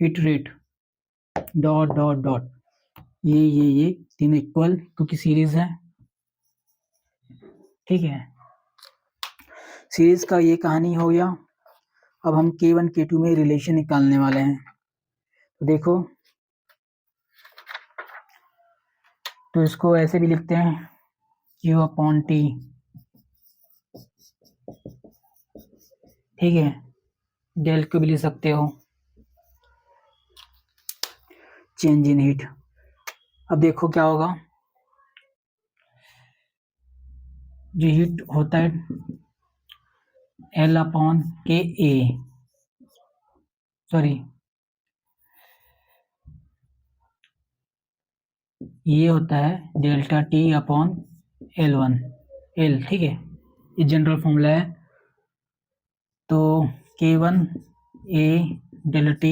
rate dot dot dot, ये तीनों इक्वल, क्योंकि सीरीज है, ठीक है। सीरीज का ये कहानी हो गया। अब हम K1 K2 में रिलेशन निकालने वाले हैं, तो देखो, तो इसको ऐसे भी लिखते हैं Q/T, ठीक है, डेल को भी लिख सकते हो, चेंज इन हीट। अब देखो क्या होगा, जो हीट होता है L/KA, सॉरी ये होता है डेल्टा T/L1 L, ठीक है, ये जनरल फॉर्मूला है। तो K1 A delta T,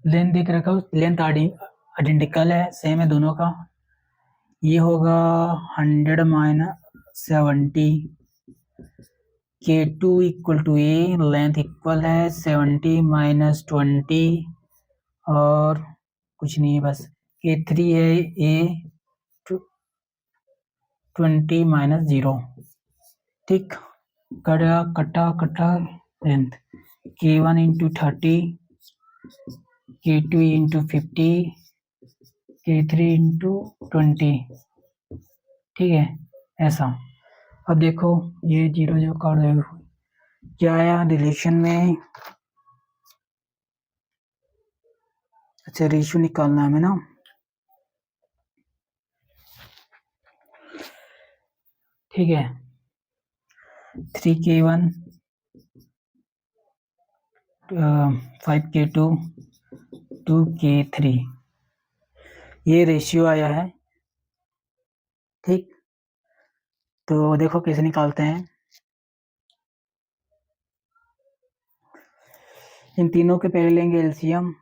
length देख रखा हो, लेंथ आइडेंटिकल है, सेम है दोनों का, ये होगा 100 - 70, K2 equal to A, length equal है 70 - 20, और कुछ नहीं है बस, K3 है A 20 - 0, ठीक, कटा length, K1 into 30, K2 into 50, K3 into 20, ठीक है, ऐसा। अब देखो ये 0 जो कर रहे हो, क्या आया रिलेशन में, अच्छा रेशियो निकालना है हमें ना, ठीक है, 3K1 5K2 2K3, ये रेशियो आया है, ठीक। तो देखो कैसे निकालते हैं, इन तीनों के पहले लेंगे एलसीएम,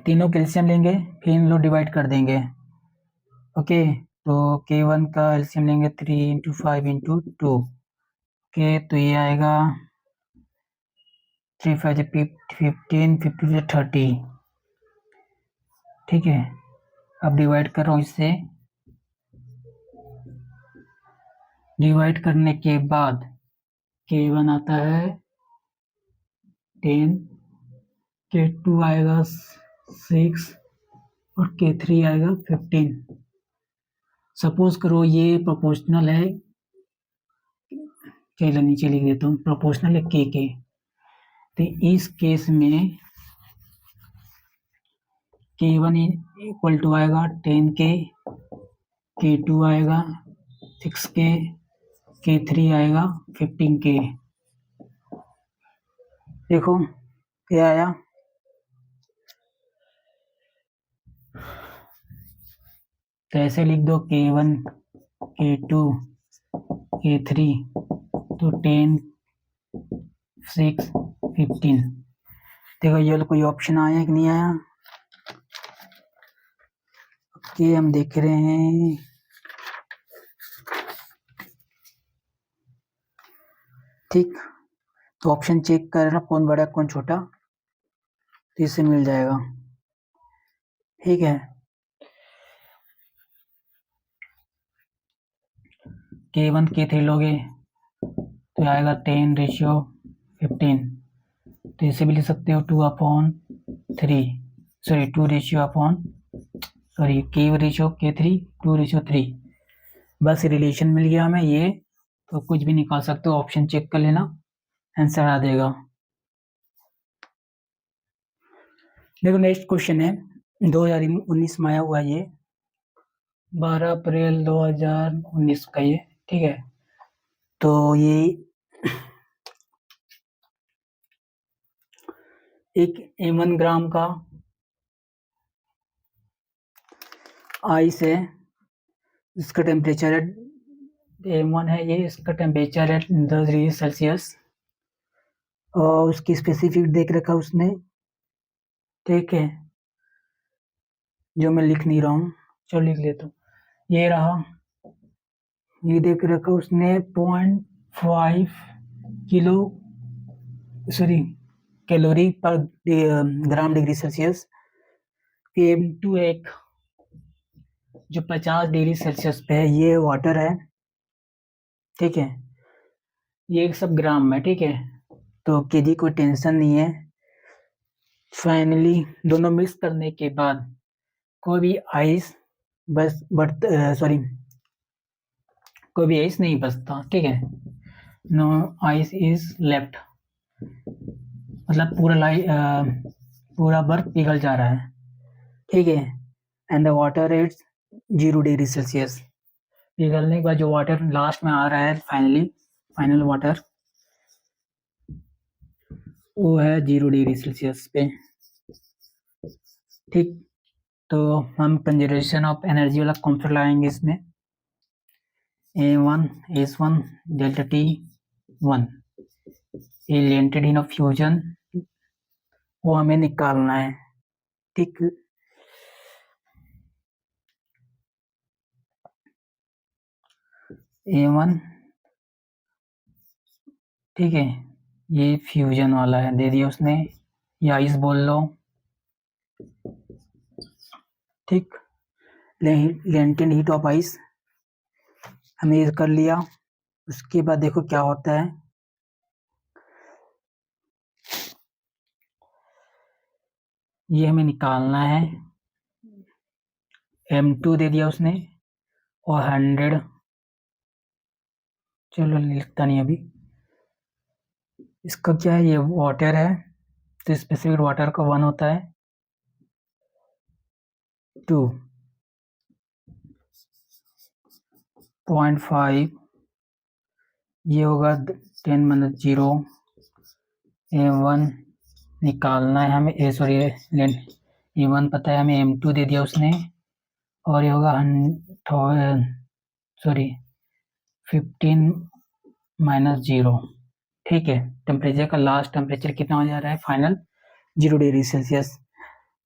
तीनों कैल्शियम लेंगे, फिर इन लोग डिवाइड कर देंगे, ओके। तो K1 का एलसीएम लेंगे 3 × 5 × 2, ओके, तो ये आएगा 3 5 15 50 30, ठीक है। अब डिवाइड कर रहा हूँ इससे, डिवाइड करने के बाद K1 आता है 10, K2 आएगा 6 और K3 आएगा 15। सपोज करो ये प्रोपोर्शनल है, चलो नीचे लिख देता हूँ, प्रोपोर्शनल है के। तो इस केस में K1 इक्वल टू आएगा 10K, K2 आएगा 6K, K3 आएगा 15K। देखो क्या आया, तो ऐसे लिख दो K1, K2, K3, तो 10, 6, 15। देखो ये कोई ऑप्शन आया कि नहीं आया, कि हम देख रहे हैं। ठीक, तो ऑप्शन चेक करना कौन बड़ा कौन छोटा, तो इससे मिल जाएगा। ठीक है, K1 K3 लोगे तो आएगा 10:15। तो इसे भी लिख सकते हो 2/3, सॉरी 2:, K रेशियो K3 2:3। बस रिलेशन मिल गया हमें ये, तो कुछ भी निकाल सकते हो, ऑप्शन चेक कर लेना, आंसर आ जाएगा। देखो नेक्स्ट क्वेश्चन है 2019 में आया हुआ ये 12 अप्रैल 2019 का ये। ठीक है, तो ये एक 1 ग्राम का आइस है, इसका टेम्परेचर है M1 है ये, इसका टेम्परेचर है 10 डिग्री सेल्सियस और उसकी स्पेसिफिक देख रखा उसने। ठीक है, जो मैं लिख नहीं रहा हूँ, चलो लिख लेता हूँ, ये रहा, ये देख रखा उसने 0.5 किलो सॉरी कैलोरी पर ग्राम डिग्री सेल्सियस। PM2 एक जो 50 डिग्री सेल्सियस पे है, ये वाटर है। ठीक है, ये सब ग्राम में। ठीक है, तो केजी कोई टेंशन नहीं है। फाइनली दोनों मिक्स करने के बाद कोई भी आइस कोई भी आइस नहीं बचता। ठीक है, नो आइस इज लेफ्ट, मतलब पूरा बर्फ पिघल जा रहा है। ठीक है, and the water is 0 degree Celsius. पिघलने के बाद जो वाटर लास्ट में आ रहा है फाइनल वाटर, वो है 0 डिग्री सेल्सियस पे। ठीक, तो हम कंजर्वेशन ऑफ एनर्जी वाला कॉन्सेप्ट लगाएंगे इसमें। A1 S1 डेल्टा T1 ये लेंटेड हीट ऑफ फ्यूजन, वो हमें निकालना है। ठीक, A1, ठीक है, ये फ्यूजन वाला है, दे दिया उसने, या आइस बोल लो। ठीक, लेंटेड हीट ऑफ आइस हमने ये कर लिया। उसके बाद देखो क्या होता है, ये हमें निकालना है। M2 दे दिया उसने और 100, चलो लिखता नहीं अभी। इसका क्या है, ये वाटर है, तो स्पेसिफिक वाटर का 1 होता है 2.5, ये होगा 10 - 0। A1 निकालना है हमें, A1 पता है हमें, M2 दे दिया उसने, और ये होगा 15 - 0। ठीक है, टेम्परेचर का लास्ट टेम्परेचर कितना हो जा रहा है फाइनल, 0 डिग्री सेल्सियस।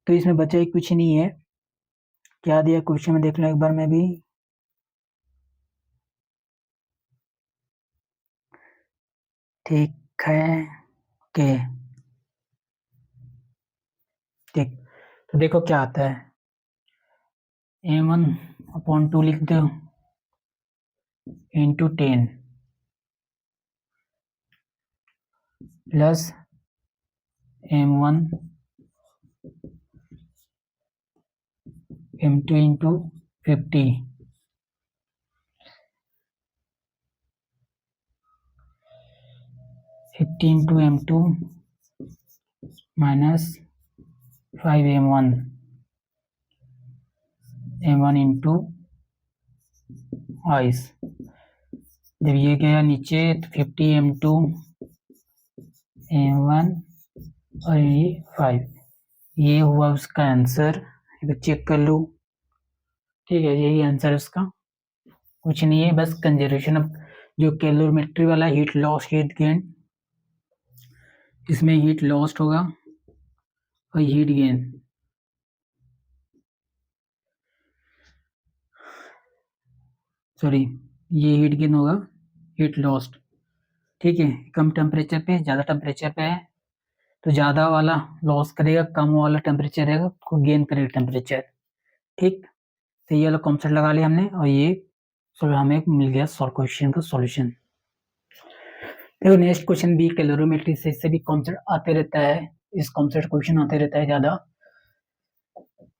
तो इसमें बचा ही कुछ नहीं है। क्या दिया क्वेश्चन में देख लो एक बार मैं भी। ठीक है, ओके, ठीक, तो देखो क्या आता है, A1/2 लिख दो, into 10 plus M1 M2 into 50 into M2 minus 5 M1 into ice. जब ये गया नीचे तो 50 M2 M1 और ये 5, ये हुआ उसका आंसर। चेक कर लो, ठीक है, यही आंसर है उसका, कुछ नहीं है, बस कंजर्वेशन ऑफ जो कैलोरीमेट्री वाला हीट लॉस हीट गेन, इसमें हीट लॉस्ट होगा और हीट गेन, सॉरी ये हीट गेन होगा, हीट लॉस्ट, ठीक है। कम टेम्परेचर पे ज़्यादा टेम्परेचर पे है तो ज़्यादा वाला लॉस करेगा, कम वाला टेम्परेचर रहेगा को गेन करेगा टेम्परेचर, ठीक। तो ये वाला कॉन्सेप्ट लगा लिया हमने और ये हमें मिल गया क्वेश्चन का सॉल्यूशन। देखो नेक्स्ट क्वेश्चन भी कैलोरीमेट्री से, इससे भी कॉन्सेप्ट आते रहता है, इस कॉन्सेप्ट क्वेश्चन आते रहता है ज़्यादा,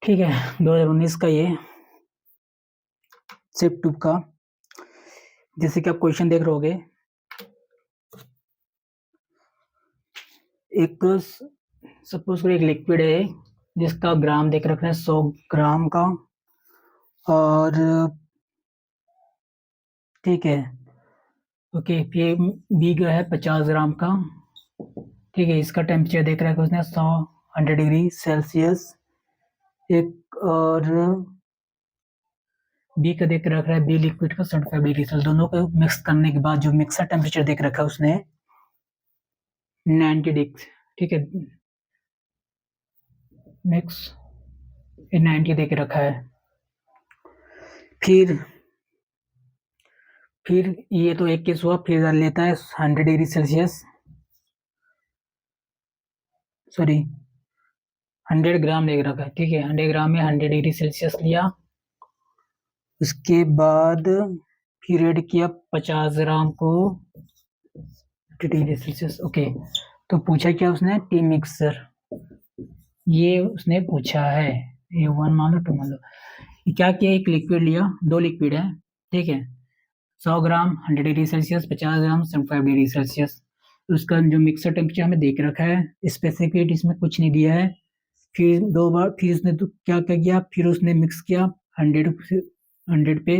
ठीक है। 2019 का ये शिफ्ट ट्यूब का, जैसे कि आप क्वेश्चन देख रहे होगे, एक सपोज करो एक लिक्विड है जिसका ग्राम देख रखा है 100 ग्राम का, और ठीक है, ओके, ये बी का है 50 ग्राम का, ठीक है। इसका टेम्परेचर देख रखा है उसने 100 डिग्री सेल्सियस, एक और बी का देख रखा है, बी लिक्विड का 75 डिग्री सेल्सियस। दोनों को मिक्स करने के बाद जो मिक्सर टेम्परेचर देख रखा है उसने 90 डिग्री, ठीक है, मिक्स 90 देख रखा है। फिर ये तो एक केस हुआ, फिर डाल लेता है 100 डिग्री सेल्सियस, सॉरी 100 ग्राम ले रखा है, ठीक है। 100 ग्राम में 100 डिग्री सेल्सियस लिया, उसके बाद फिर ऐड किया 50 ग्राम को डिग्री सेल्सियस, ओके। तो पूछा क्या उसने, टी मिक्सर, ये उसने पूछा है, ये 1 मान लो 2 मान लो। क्या किया, एक लिक्विड लिया, दो लिक्विड है, ठीक है, 100 ग्राम 100 डिग्री सेल्सियस, 50 ग्राम 75 डिग्री सेल्सियस। उसका जो मिक्सर टेम्परेचर हमें देख रखा है, स्पेसिफिक इसमें कुछ नहीं दिया है। फिर दो बार फिर उसने तो क्या क्या किया, फिर उसने मिक्स किया 100 पे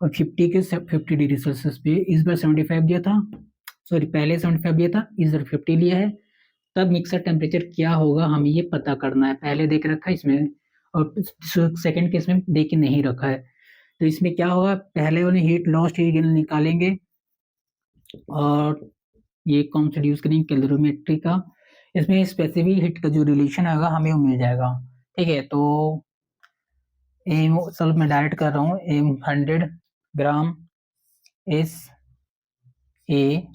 और 50 डिग्री सेल्सियस पे। इस बार 75 दिया था, सॉरी पहले 75 दिया था, इस बार 50 लिया है। तब मिक्सर टेम्परेचर क्या होगा हमें ये पता करना है, पहले देख रखा है इसमें और सेकंड केस में देख के नहीं रखा है। तो इसमें क्या होगा, पहले उन्हें हीट लॉस्ट हीट गेन निकालेंगे और ये कॉन्सेप्ट यूज करेंगे कैलोरीमेट्री का, इसमें स्पेसिफिक हीट का जो रिलेशन आएगा हमें वो मिल जाएगा, ठीक है। तो एम चलो मैं डायरेक्ट कर रहा हूँ, एम 100 ग्राम एस ए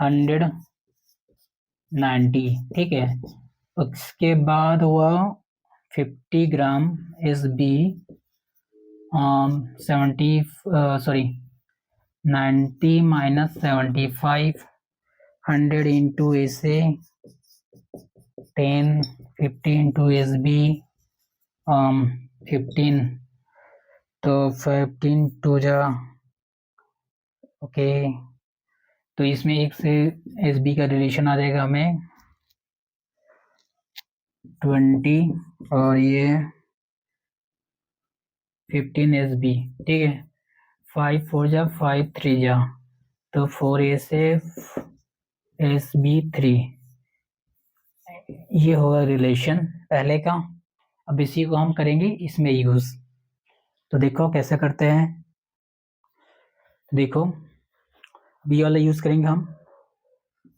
190, ठीक है। उसके बाद हुआ 50 gram S B 70 sorry 90 minus 75, 100 into S A 10, 50 into S B 15, तो 15 टू जा, ओके। तो इसमें एक से एस बी का रिलेशन आ जाएगा हमें 20 और ये 15 एस बी, ठीक है। 5 4 जा 5 3 जा, तो 4 ए से एस बी 3, ये होगा रिलेशन पहले का। अब इसी को हम करेंगे इसमें यूज, तो देखो कैसे करते हैं, देखो बी वाला यूज करेंगे हम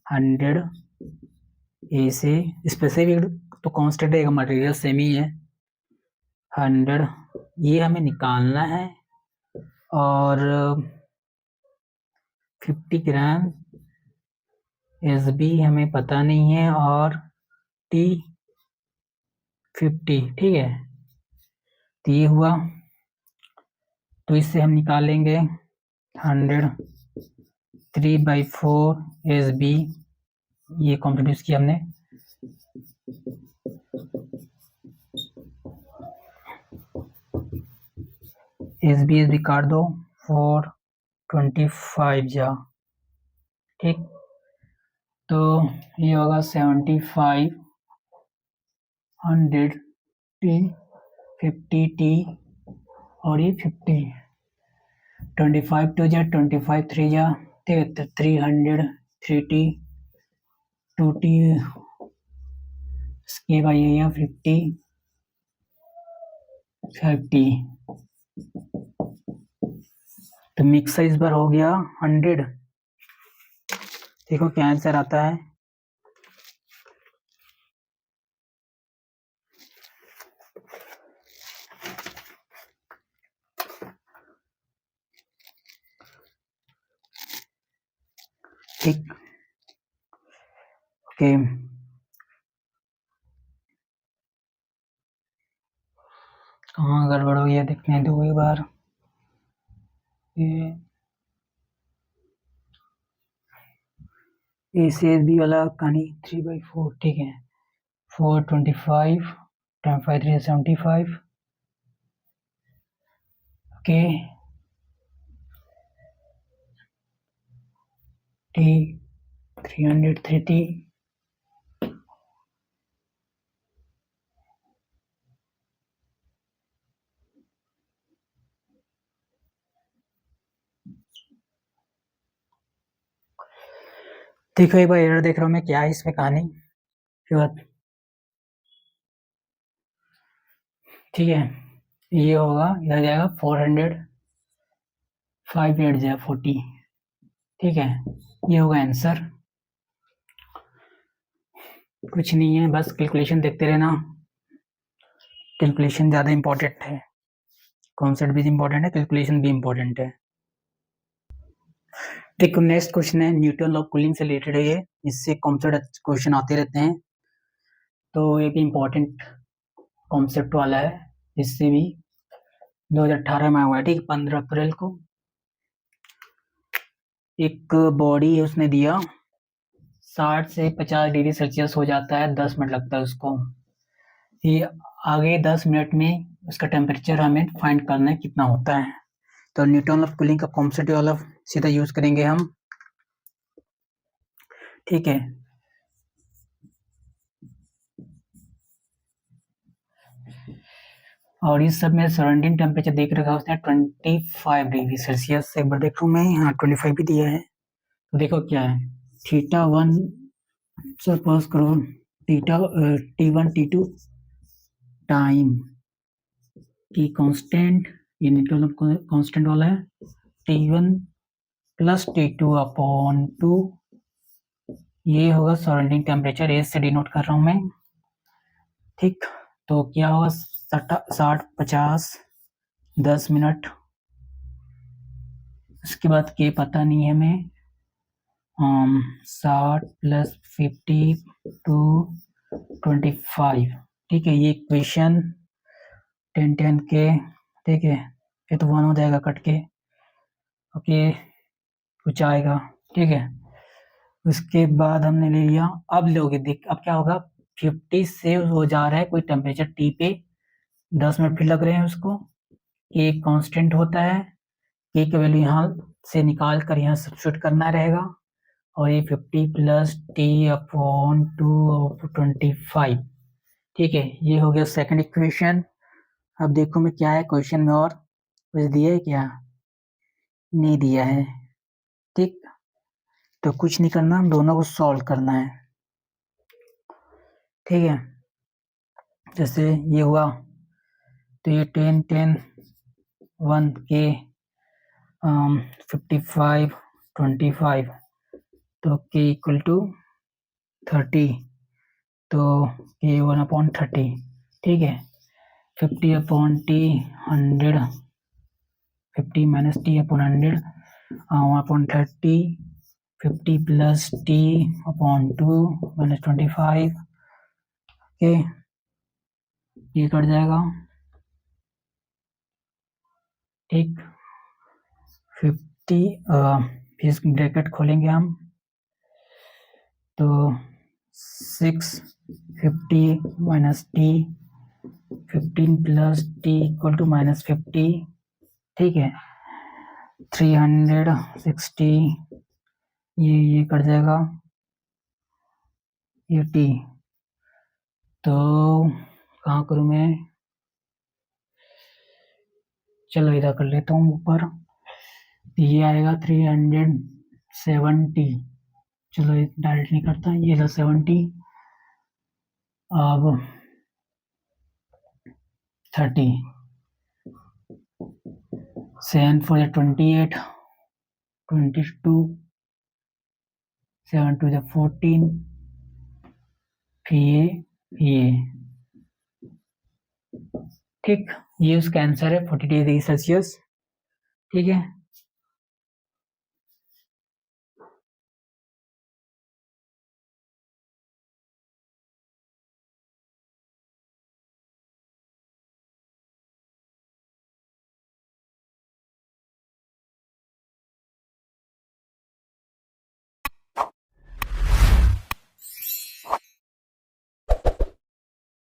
100 ए से, स्पेसिफिक तो कांस्टेंट रहेगा, मटेरियल सेम ही है, 100 ये हमें निकालना है और 50 ग्राम एस बी हमें पता नहीं है और टी 50, ठीक है। तो ये हुआ, तो इससे हम निकालेंगे 100 3/4 एस बी, ये कॉम्प्रोड्यूस किया हमने। एस बी काट दो 425 जा, ठीक। तो ये होगा 75 100 टी 50 टी और ये 50 25 2 जा 25 3 जा, ठीक है। तो 300 3 टी 2 टी, इसके बाद ये 50 50, तो मिक्स इस बार हो गया 100। देखो क्या आंसर आता है। ठीक, ओके। कहाँ गड़बड़ हो गया देखने दो एक बार। ये से बी वाला कहानी 3/4, ठीक है। 425 5 3 75, ओके। टी 300 3 टी, देखो एक बार एरर देख रहा हूँ मैं, क्या है इसमें कहानी के बाद, ठीक है। ये होगा, इधर जाएगा 400 5 8 जाए 40, ठीक है। ये होगा आंसर। कुछ नहीं है, बस कैलकुलेशन देखते रहना। कैलकुलेशन ज़्यादा इम्पोर्टेंट है, कॉन्सेप्ट भी इम्पोर्टेंट है, कैलकुलेशन भी इम्पोर्टेंट है। देखो नेक्स्ट क्वेश्चन है न्यूटन लॉ ऑफ कूलिंग से रिलेटेड है ये, इससे कॉन्सेप्ट क्वेश्चन आते रहते हैं, तो ये भी इम्पोर्टेंट कॉन्सेप्ट वाला है। इससे भी 2018 में हुआ है, ठीक, 15 अप्रैल को। एक बॉडी है, उसने दिया 60 से 50 डिग्री सेल्सियस हो जाता है, 10 मिनट लगता है उसको। ये आगे 10 मिनट में उसका टेम्परेचर हमें फाइंड करना है कितना होता है। तो न्यूटन ऑफ कूलिंग का कॉन्सेप्ट वाला सीधा यूज करेंगे हम, ठीक है। और इस सब में सराउंडिंग टेम्परेचर देख रखा है उसने 25 डिग्री सेल्सियस। एक बार देखूँ मैं, हाँ 25 भी दिया है। तो देखो क्या है, θ1 सपोज करो, T1 T2 time T constant, ये न्यूटन कांस्टेंट वाला है, T1 प्लस T2 अपॉन 2, ये होगा सराउंडिंग टेम्परेचर, एज से डिनोट कर रहा हूँ मैं, ठीक। तो क्या होगा 60 50 10 मिनट, उसके बाद के पता नहीं है हमें, 60 प्लस 50 टू 25, ठीक है। ये इक्वेशन 10 10 के, ठीक है। ये तो 1 हो जाएगा कट के, ओके, कुछ आएगा, ठीक है। उसके बाद हमने ले लिया, अब लोगे देख, अब क्या होगा, 50 से हो जा रहा है कोई टेम्परेचर टी पे, 10 मिनट फिर लग रहे हैं उसको। एक कांस्टेंट होता है, के की वैल्यू यहाँ से निकाल कर यहाँ सब्स्टिट्यूट करना रहेगा, और ये 50 प्लस टी अपॉन 2/25, ठीक है। ये हो गया सेकंड इक्वेशन। अब देखो मैं क्या है क्वेश्चन में, और कुछ दिया है क्या, नहीं दिया है, ठीक। तो कुछ नहीं करना, दोनों को सॉल्व करना है, ठीक है। जैसे ये हुआ, तो ये 10 10 1 के 55 25, तो के इक्वल टू 30, तो के 1/30, ठीक है। 50/T 100, 50 minus T upon 100 1/30, 50 plus T upon 2 minus 25, okay, ये कट जाएगा, ठीक। टी, फिर ब्रैकेट खोलेंगे हम, तो 650 minus T, 15 plus T equal to minus 50, ठीक है। 360 ये कट जाएगा, ये टी, तो कहाँ करूँ मैं, चलो इधर कर लेता हूँ ऊपर, ये आएगा 370, चलो डायरेक्ट नहीं करता, ये था 70, अब 30, 7 for 28, 22, 7 to 14, फिर ये ठीक, ये उसका आंसर है 40 डिग्री सेल्सियस, ठीक है।